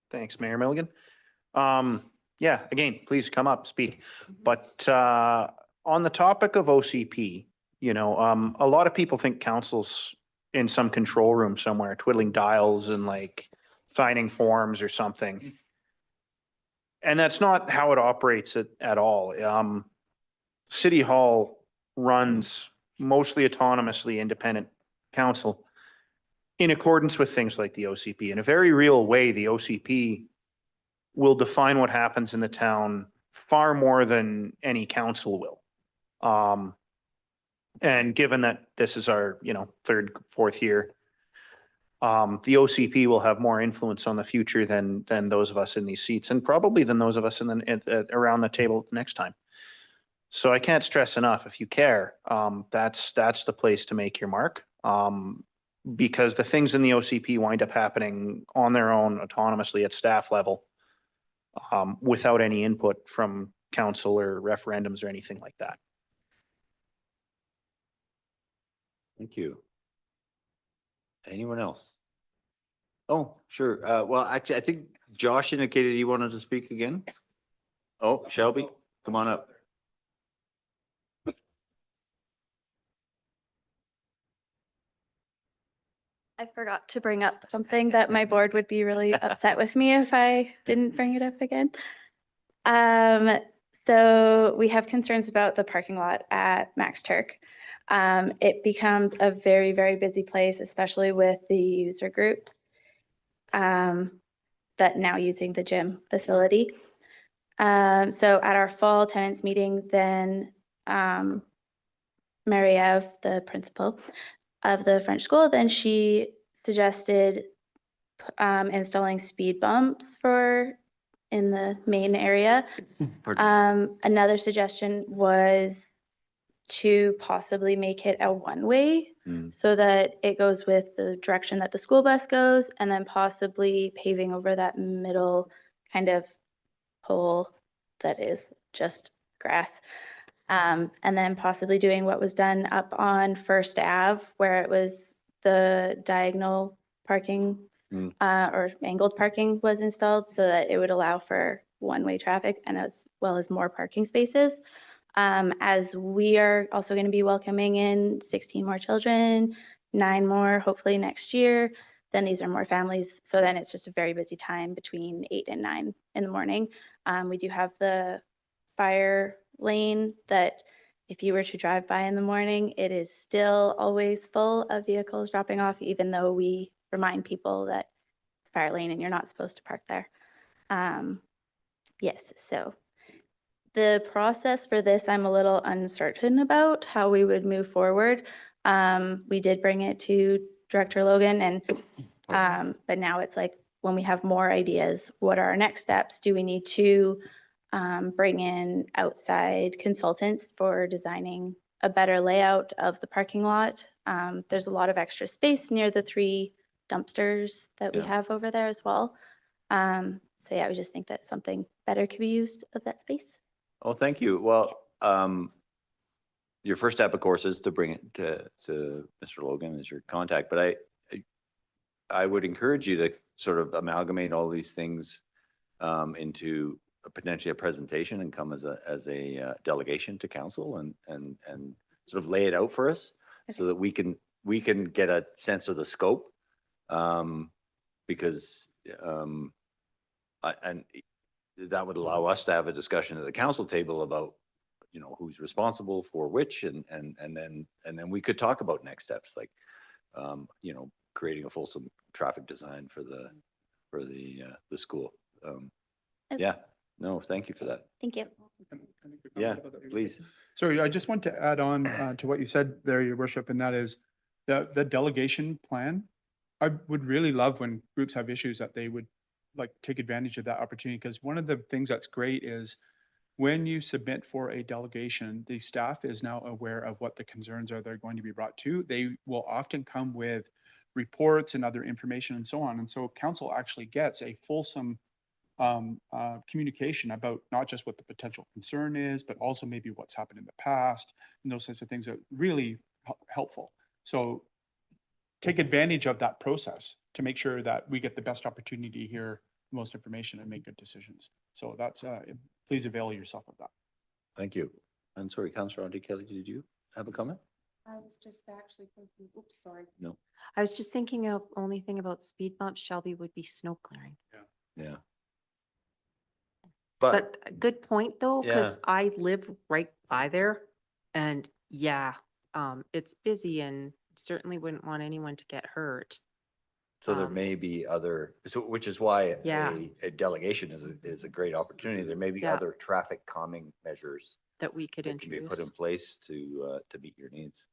Thanks, Mayor Milligan. Yeah, again, please come up, speak. But on the topic of OCP, you know, a lot of people think council's in some control room somewhere, twiddling dials and like signing forms or something. And that's not how it operates at all. City Hall runs mostly autonomously independent council in accordance with things like the OCP. In a very real way, the OCP will define what happens in the town far more than any council will. And given that this is our, you know, third, fourth year, the OCP will have more influence on the future than those of us in these seats, and probably than those of us around the table next time. So I can't stress enough, if you care, that's the place to make your mark. Because the things in the OCP wind up happening on their own autonomously at staff level, without any input from council or referendums or anything like that. Thank you. Anyone else? Oh, sure. Well, actually, I think Josh indicated he wanted to speak again. Oh, Shelby, come on up. I forgot to bring up something that my board would be really upset with me if I didn't bring it up again. So we have concerns about the parking lot at Max Turk. It becomes a very, very busy place, especially with the user groups that now using the gym facility. So at our fall tenants meeting, then Mary-Eve, the principal of the French school, then she suggested installing speed bumps in the main area. Another suggestion was to possibly make it a one-way so that it goes with the direction that the school bus goes, and then possibly paving over that middle kind of hole that is just grass. And then possibly doing what was done up on First Ave, where it was the diagonal parking or angled parking was installed so that it would allow for one-way traffic and as well as more parking spaces. As we are also going to be welcoming in 16 more children, 9 more hopefully next year, then these are more families. So then it's just a very busy time between 8 and 9 in the morning. We do have the fire lane that if you were to drive by in the morning, it is still always full of vehicles dropping off, even though we remind people that fire lane and you're not supposed to park there. Yes, so the process for this, I'm a little uncertain about how we would move forward. We did bring it to Director Logan and, but now it's like, when we have more ideas, what are our next steps? Do we need to bring in outside consultants for designing a better layout of the parking lot? There's a lot of extra space near the 3 dumpsters that we Yeah. have over there as well. So yeah, I would just think that something better could be used of that space. Oh, thank you. Well, your first step, of course, is to bring it to Mr. Logan as your contact, but I would encourage you to sort of amalgamate all these things into potentially a presentation and come as a delegation to council and sort of lay it out for us so that we can get a sense of the scope. Because and that would allow us to have a discussion at the council table about, you know, who's responsible for which, and then we could talk about next steps, like, you know, creating a fulsome traffic design for the school. Yeah, no, thank you for that. Thank you. Yeah, please. Sorry, I just want to add on to what you said there, Your Worship, and that is the delegation plan. I would really love when groups have issues that they would like take advantage of that opportunity, because one of the things that's great is when you submit for a delegation, the staff is now aware of what the concerns are they're going to be brought to. They will often come with reports and other information and so on. And so council actually gets a fulsome communication about not just what the potential concern is, but also maybe what's happened in the past and those sorts of things are really helpful. So take advantage of that process to make sure that we get the best opportunity to hear the most information and make good decisions. So that's, please avail yourself of that. Thank you. I'm sorry, Councillor Auntie Kelly, did you have a comment? I was just actually thinking, oops, sorry. No. I was just thinking of only thing about speed bumps, Shelby, would be snow clearing. Yeah. But a good point though, Yeah. because I live right by there and yeah, it's busy and certainly wouldn't want anyone to get hurt. So there may be other, so which is why Yeah. a delegation is a great opportunity. There may be Yeah. other traffic calming measures That we could that can be put in introduce. place to meet your needs.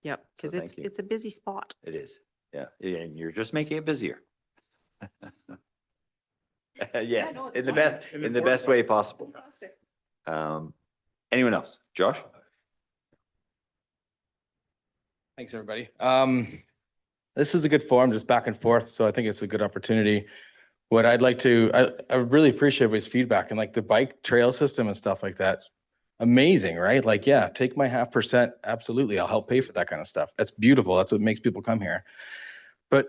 Yep, because thank you. it's a busy spot. It is, yeah, and you're just making it busier. Yes, no, it's in the fine. best, in the best way possible. Anyone else? Josh? Thanks, everybody. This is a good forum, just back and forth, so I think it's a good opportunity. What I'd like to, I really appreciate everybody's feedback and like the bike trail system and stuff like that. Amazing, right? Like, yeah, take my 0.5%. Absolutely. I'll help pay for that kind of stuff. That's beautiful. That's what makes people come here. But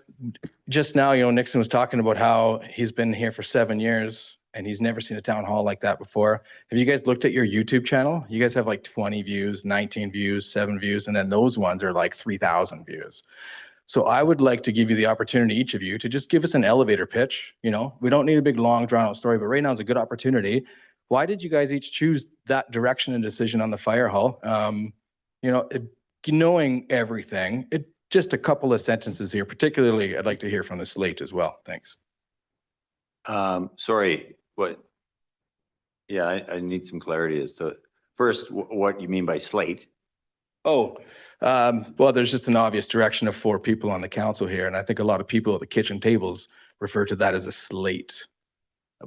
just now, you know, Nixon was talking about how he's been here for 7 years and he's never seen a town hall like that before. Have you guys looked at your YouTube channel? You guys have like 20 views, 19 views, 7 views, and then those ones are like 3,000 views. So I would like to give you the opportunity, each of you, to just give us an elevator pitch. You know, we don't need a big, long, drawn out story, but right now is a good opportunity. Why did you guys each choose that direction and decision on the fire hall? You know, knowing everything, just a couple of sentences here, particularly I'd like to hear from the slate as well. Thanks. Sorry, what? Yeah, I need some clarity as to, first, what you mean by slate. Oh, well, there's just an obvious direction of 4 people on the council here. And I think a lot of people at the kitchen tables refer to that as a slate.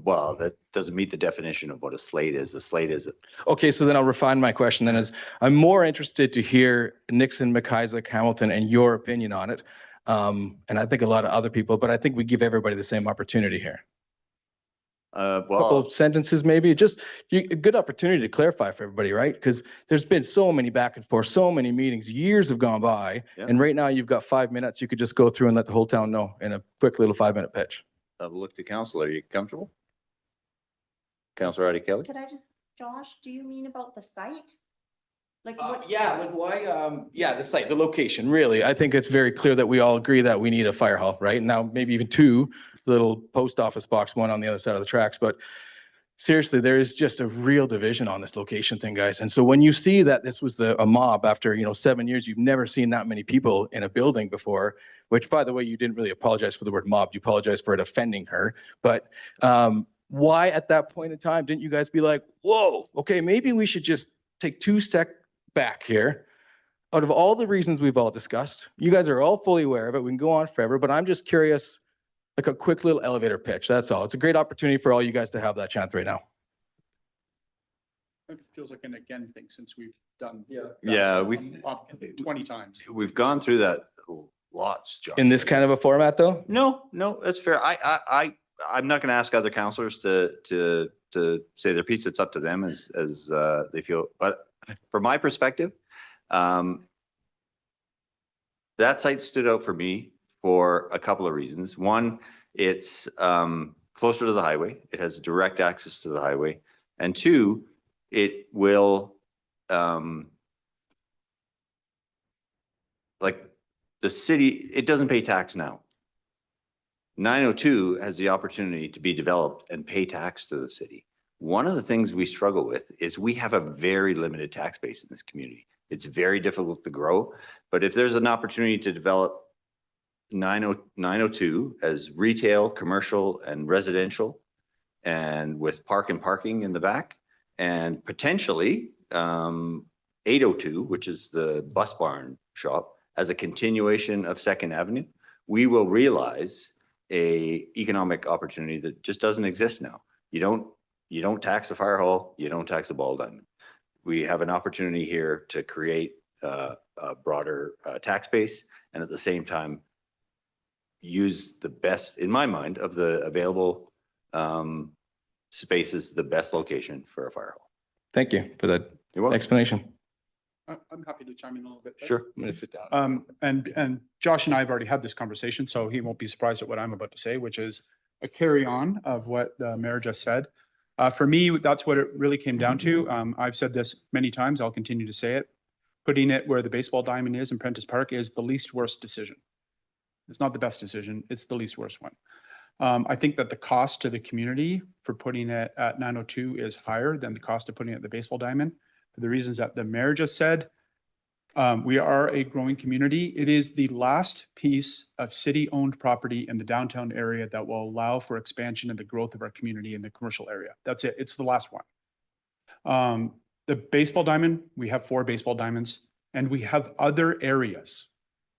Well, that doesn't meet the definition of what a slate is. A slate is. Okay, so then I'll refine my question then is, I'm more interested to hear Nixon, McIsaac, Hamilton, and your opinion on it. And I think a lot of other people, but I think we give everybody the same opportunity here. Couple Well, of sentences, maybe just a good opportunity to clarify for everybody, right? Because there's been so many back and forth, so many meetings, years have gone by. Yeah. And right now you've got 5 minutes. You could just go through and let the whole town know in a quick little 5-minute pitch. I'll look to council. Are you comfortable? Councillor Addie Kelly? Could I just, Josh, do you mean about the site? Like Yeah, like why, yeah, the site, the location, really. I think it's very clear that we all agree that we need a fire hall, right? Now, maybe even 2 little post office box, one on the other side of the tracks, but seriously, there is just a real division on this location thing, guys. And so when you see that this was a mob after, 7 years, you've never seen that many people in a building before, which by the way, you didn't really apologize for the word mob. You apologized for it offending her. But why at that point in time, didn't you guys be like, whoa, okay, maybe we should just take 2 step back here? Out of all the reasons we've all discussed, you guys are all fully aware of it. We can go on forever, but I'm just curious, like a quick little elevator pitch. That's all. It's a great opportunity for all you guys to have that chance right now. It feels like an again thing since we've done. Yeah, we've 20 times. we've gone through that lots, John. In this kind of a format though? No, that's fair. I'm not going to ask other councillors to say their piece. It's up to them as they feel. But from my perspective, that site stood out for me for a couple of reasons. One, it's closer to the highway. It has direct access to the highway. And two, it will like the city, it doesn't pay tax now. 902 has the opportunity to be developed and pay tax to the city. One of the things we struggle with is we have a very limited tax base in this community. It's very difficult to grow, but if there's an opportunity to develop 902 as retail, commercial, and residential, and with parking in the back, and potentially 802, which is the bus barn shop, as a continuation of 2nd Avenue, we will realize a economic opportunity that just doesn't exist now. You don't tax the fire hall, you don't tax the ball diamond. We have an opportunity here to create a broader tax base, and at the same time use the best, in my mind, of the available spaces, the best location for a fire hall. Thank you for that explanation. I'm happy to chime in a little bit. Sure. I'm gonna sit down. And Josh and I have already had this conversation, so he won't be surprised at what I'm about to say, which is a carry on of what the mayor just said. For me, that's what it really came down to. I've said this many times, I'll continue to say it. Putting it where the baseball diamond is in Prentice Park is the least worst decision. It's not the best decision, it's the least worst one. I think that the cost to the community for putting it at 902 is higher than the cost of putting it at the baseball diamond. For the reasons that the mayor just said, we are a growing community. It is the last piece of city-owned property in the downtown area that will allow for expansion and the growth of our community in the commercial area. That's it. It's the last one. The baseball diamond, we have 4 baseball diamonds, and we have other areas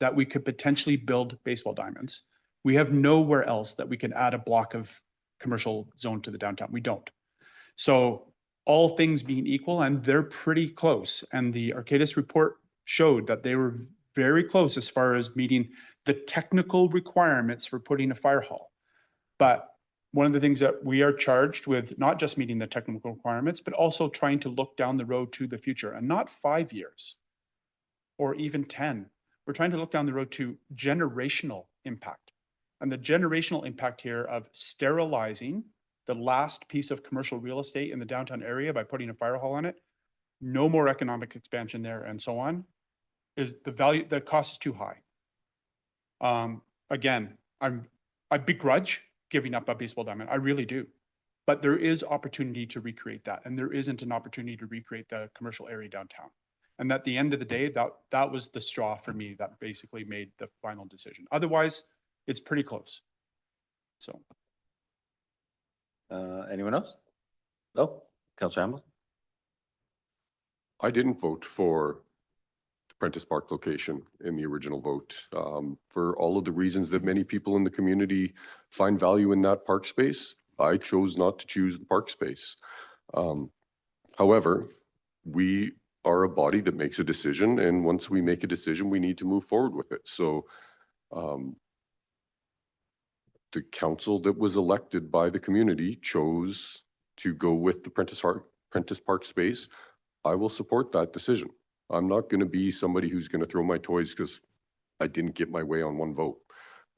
that we could potentially build baseball diamonds. We have nowhere else that we can add a block of commercial zone to the downtown. We don't. So all things being equal, and they're pretty close. And the Arcadis report showed that they were very close as far as meeting the technical requirements for putting a fire hall. But one of the things that we are charged with, not just meeting the technical requirements, but also trying to look down the road to the future, and not 5 years or even 10. We're trying to look down the road to generational impact. And the generational impact here of sterilizing the last piece of commercial real estate in the downtown area by putting a fire hall on it, no more economic expansion there and so on, is the cost is too high. Again, I begrudge giving up a baseball diamond. I really do. But there is opportunity to recreate that. And there isn't an opportunity to recreate the commercial area downtown. And at the end of the day, that was the straw for me that basically made the final decision. Otherwise, it's pretty close. So. Anyone else? No? Councillor Hamilton? I didn't vote for the Prentice Park location in the original vote for all of the reasons that many people in the community find value in that park space. I chose not to choose the park space. However, we are a body that makes a decision, and once we make a decision, we need to move forward with it. So the council that was elected by the community chose to go with the Prentice Park space. I will support that decision. I'm not going to be somebody who's going to throw my toys because I didn't get my way on one vote.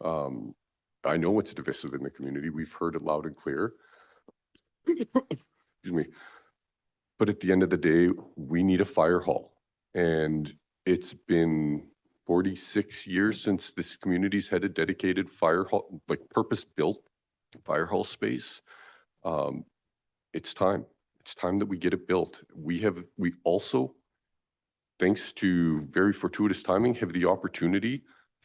I know it's divisive in the community. We've heard it loud and clear. Excuse me. But at the end of the day, we need a fire hall. And it's been 46 years since this community's had a dedicated fire hall, like purpose-built fire hall space. It's time. It's time that we get it built. We also, thanks to very fortuitous timing, have the opportunity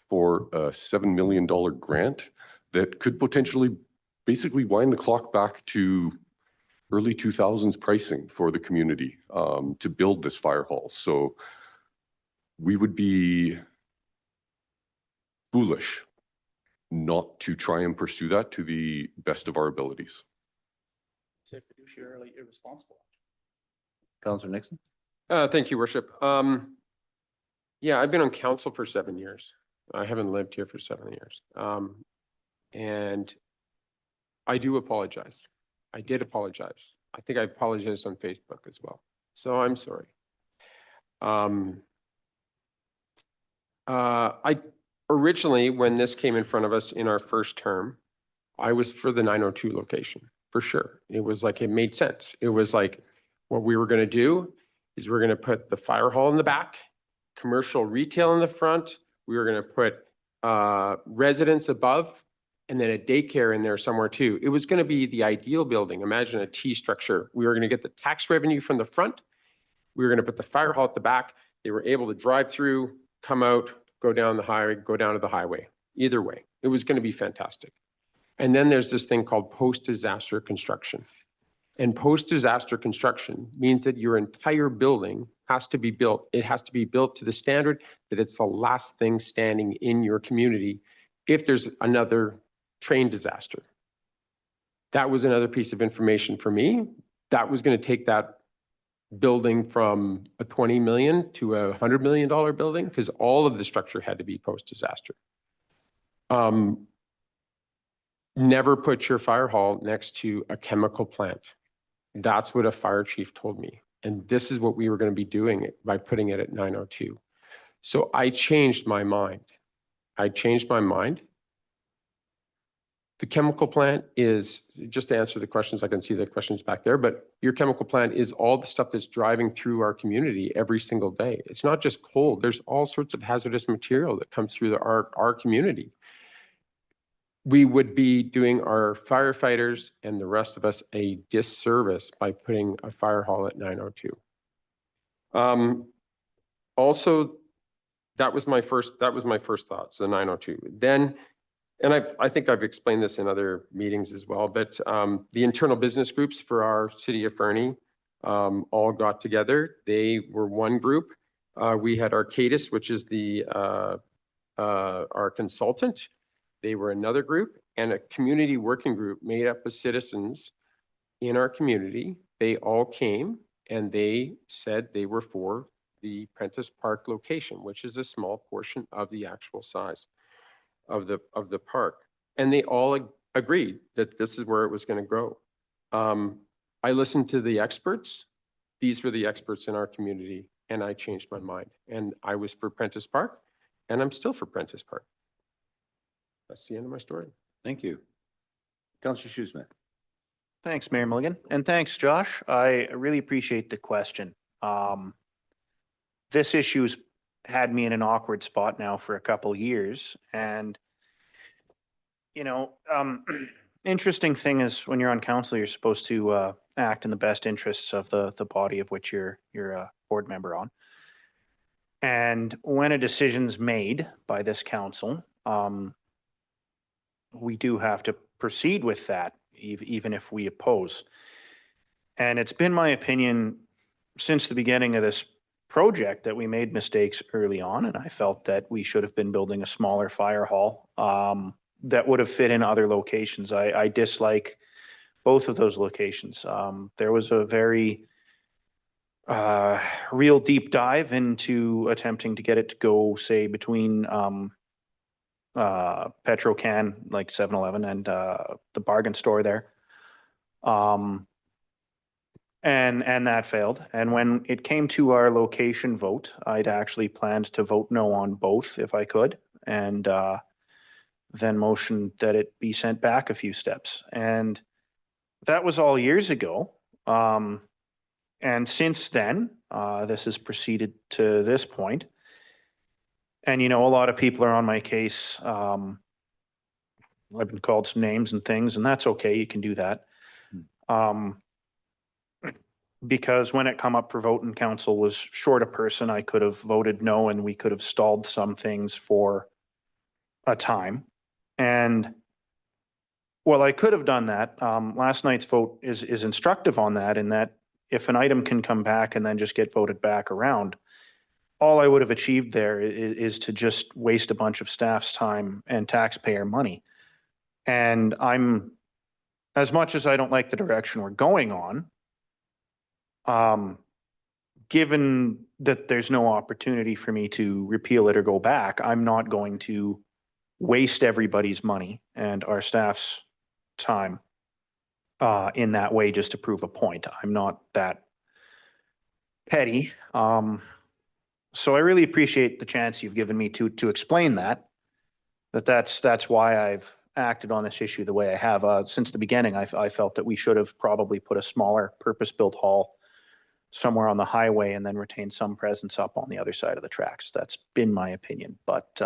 for a $7 million grant that could potentially basically wind the clock back to early 2000s pricing for the community to build this fire hall. So we would be foolish not to try and pursue that to the best of our abilities. Say fiduciarily irresponsible. Councillor Nixon? Thank you, Worship. Yeah, I've been on council for 7 years. I haven't lived here for 7 years. And I do apologize. I did apologize. I think I apologized on Facebook as well. So I'm sorry. I originally, when this came in front of us in our first term, I was for the 902 location, for sure. It was like, it made sense. It was like, what we were gonna do is we're gonna put the fire hall in the back, commercial retail in the front. We were gonna put residents above, and then a daycare in there somewhere too. It was gonna be the ideal building. Imagine a T structure. We were gonna get the tax revenue from the front. We were gonna put the fire hall at the back. They were able to drive through, come out, go down the highway, go down to the highway. Either way, it was gonna be fantastic. And then there's this thing called post-disaster construction. And post-disaster construction means that your entire building has to be built. It has to be built to the standard that it's the last thing standing in your community if there's another train disaster. That was another piece of information for me. That was going to take that building from a 20 million to a $100 million building because all of the structure had to be post-disaster. Never put your fire hall next to a chemical plant. That's what a fire chief told me. And this is what we were going to be doing by putting it at 902. So I changed my mind. The chemical plant is, just to answer the questions, I can see the questions back there, but your chemical plant is all the stuff that's driving through our community every single day. It's not just coal. There's all sorts of hazardous material that comes through our community. We would be doing our firefighters and the rest of us a disservice by putting a fire hall at 902. Also, that was my first thoughts, the 902. Then, and I think I've explained this in other meetings as well, but the internal business groups for our city of Fernie all got together. They were one group. We had Arcadis, which is our consultant. They were another group, and a community working group made up of citizens in our community. They all came and they said they were for the Prentice Park location, which is a small portion of the actual size of the park. And they all agreed that this is where it was going to go. I listened to the experts. These were the experts in our community, and I changed my mind. And I was for Prentice Park, and I'm still for Prentice Park. That's the end of my story. Thank you. Councillor Shoesmith. Thanks, Mayor Milligan. And thanks, Josh. I really appreciate the question. This issue's had me in an awkward spot now for a couple of years. And, you know, interesting thing is when you're on council, you're supposed to act in the best interests of the body of which you're a board member on. And when a decision's made by this council, we do have to proceed with that, even if we oppose. And it's been my opinion since the beginning of this project that we made mistakes early on, and I felt that we should have been building a smaller fire hall that would have fit in other locations. I dislike both of those locations. There was a very real deep dive into attempting to get it to go, say, between Petrocan, like 7-Eleven, and the bargain store there. And that failed. And when it came to our location vote, I'd actually planned to vote no on both if I could, and then motioned that it be sent back a few steps. And that was all years ago. And since then, this has proceeded to this point. And, you know, a lot of people are on my case. I've been called some names and things, and that's okay. You can do that. Because when it come up for vote and council was short a person, I could have voted no, and we could have stalled some things for a time. And Well, I could have done that. Last night's vote is instructive on that, in that if an item can come back and then just get voted back around, all I would have achieved there is to just waste a bunch of staff's time and taxpayer money. And as much as I don't like the direction we're going on, given that there's no opportunity for me to repeal it or go back, I'm not going to waste everybody's money and our staff's time in that way just to prove a point. I'm not that petty. So I really appreciate the chance you've given me to explain that's why I've acted on this issue the way I have. Since the beginning, I felt that we should have probably put a smaller purpose-built hall somewhere on the highway and then retain some presence up on the other side of the tracks. That's been my opinion, but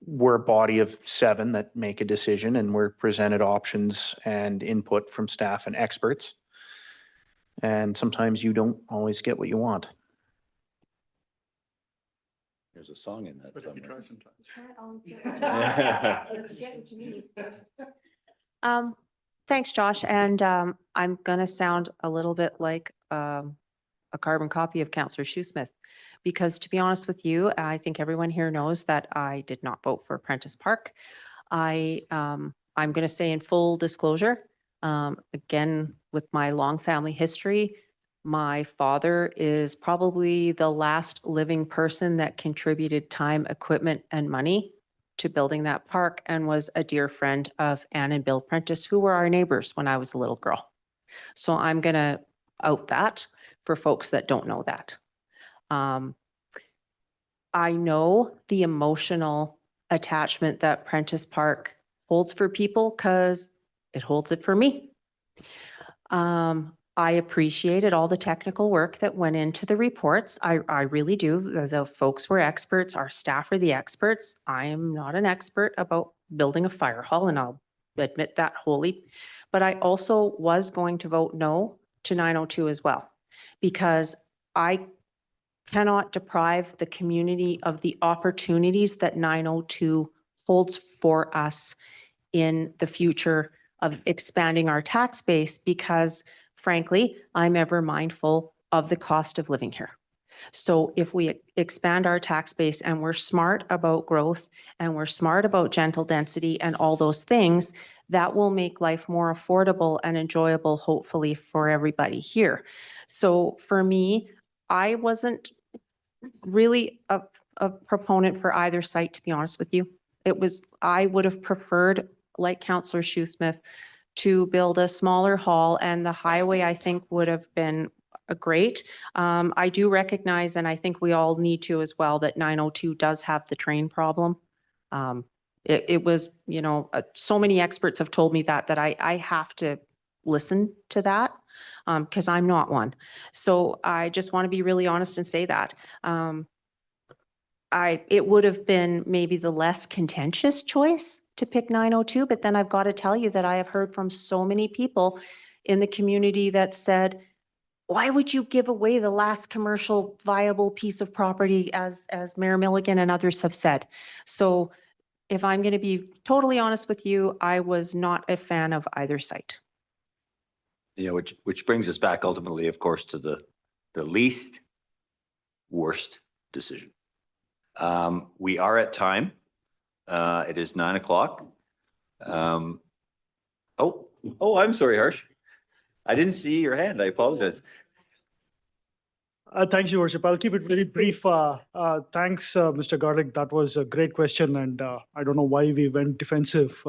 we're a body of 7 that make a decision, and we're presented options and input from staff and experts. And sometimes you don't always get what you want. There's a song in that somewhere. Thanks, Josh. And I'm going to sound a little bit like a carbon copy of Councillor Shoesmith, because to be honest with you, I think everyone here knows that I did not vote for Prentice Park. I'm going to say in full disclosure, again, with my long family history, my father is probably the last living person that contributed time, equipment, and money to building that park, and was a dear friend of Ann and Bill Prentice, who were our neighbors when I was a little girl. So I'm going to out that for folks that don't know that. I know the emotional attachment that Prentice Park holds for people because it holds it for me. I appreciated all the technical work that went into the reports. I really do. The folks were experts. Our staff are the experts. I am not an expert about building a fire hall, and I'll admit that wholly. But I also was going to vote no to 902 as well, because I cannot deprive the community of the opportunities that 902 holds for us in the future of expanding our tax base, because frankly, I'm ever mindful of the cost of living here. So if we expand our tax base and we're smart about growth and we're smart about gentle density and all those things, that will make life more affordable and enjoyable, hopefully, for everybody here. So for me, I wasn't really a proponent for either site, to be honest with you. I would have preferred, like Councillor Shoesmith, to build a smaller hall, and the highway, I think, would have been great. I do recognize, and I think we all need to as well, that 902 does have the train problem. It was, so many experts have told me that I have to listen to that because I'm not one. So I just want to be really honest and say that. It would have been maybe the less contentious choice to pick 902, but then I've got to tell you that I have heard from so many people in the community that said, why would you give away the last commercial viable piece of property, as Mayor Milligan and others have said? So if I'm going to be totally honest with you, I was not a fan of either site. Which brings us back ultimately, of course, to the least worst decision. We are at time. It is 9 o'clock. I'm sorry, Harsh. I didn't see your hand. I apologize. Thanks, Your Worship. I'll keep it very brief. Thanks, Mr. Garlick. That was a great question, and I don't know why we went defensive.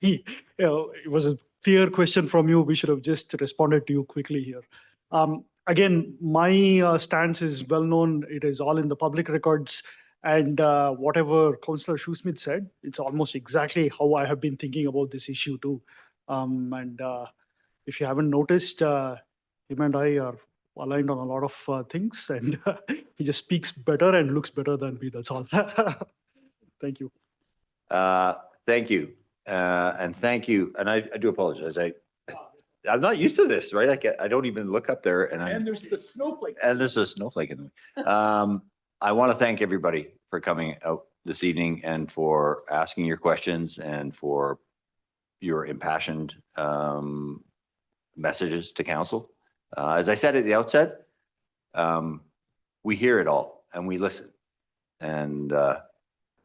It was a clear question from you. We should have just responded to you quickly here. Again, my stance is well known. It is all in the public records. And whatever Councillor Shoesmith said, it's almost exactly how I have been thinking about this issue too. If you haven't noticed, him and I are aligned on a lot of things, and he just speaks better and looks better than me. That's all. Thank you. Thank you. And thank you. And I do apologize. I'm not used to this, right? I don't even look up there, and there's the snowflake. And there's a snowflake in the I want to thank everybody for coming out this evening and for asking your questions and for your impassioned messages to council. As I said at the outset, we hear it all and we listen, and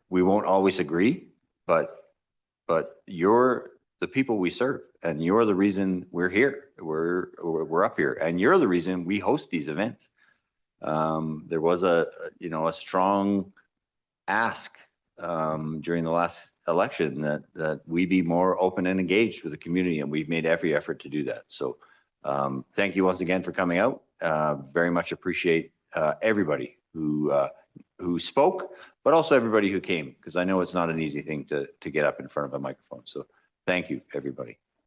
we won't always agree, but you're the people we serve, and you're the reason we're here. We're up here, and you're the reason we host these events. There was a strong ask during the last election that we be more open and engaged with the community, and we've made every effort to do that. So thank you once again for coming out. Very much appreciate everybody who spoke, but also everybody who came, because I know it's not an easy thing to get up in front of a microphone. So thank you, everybody.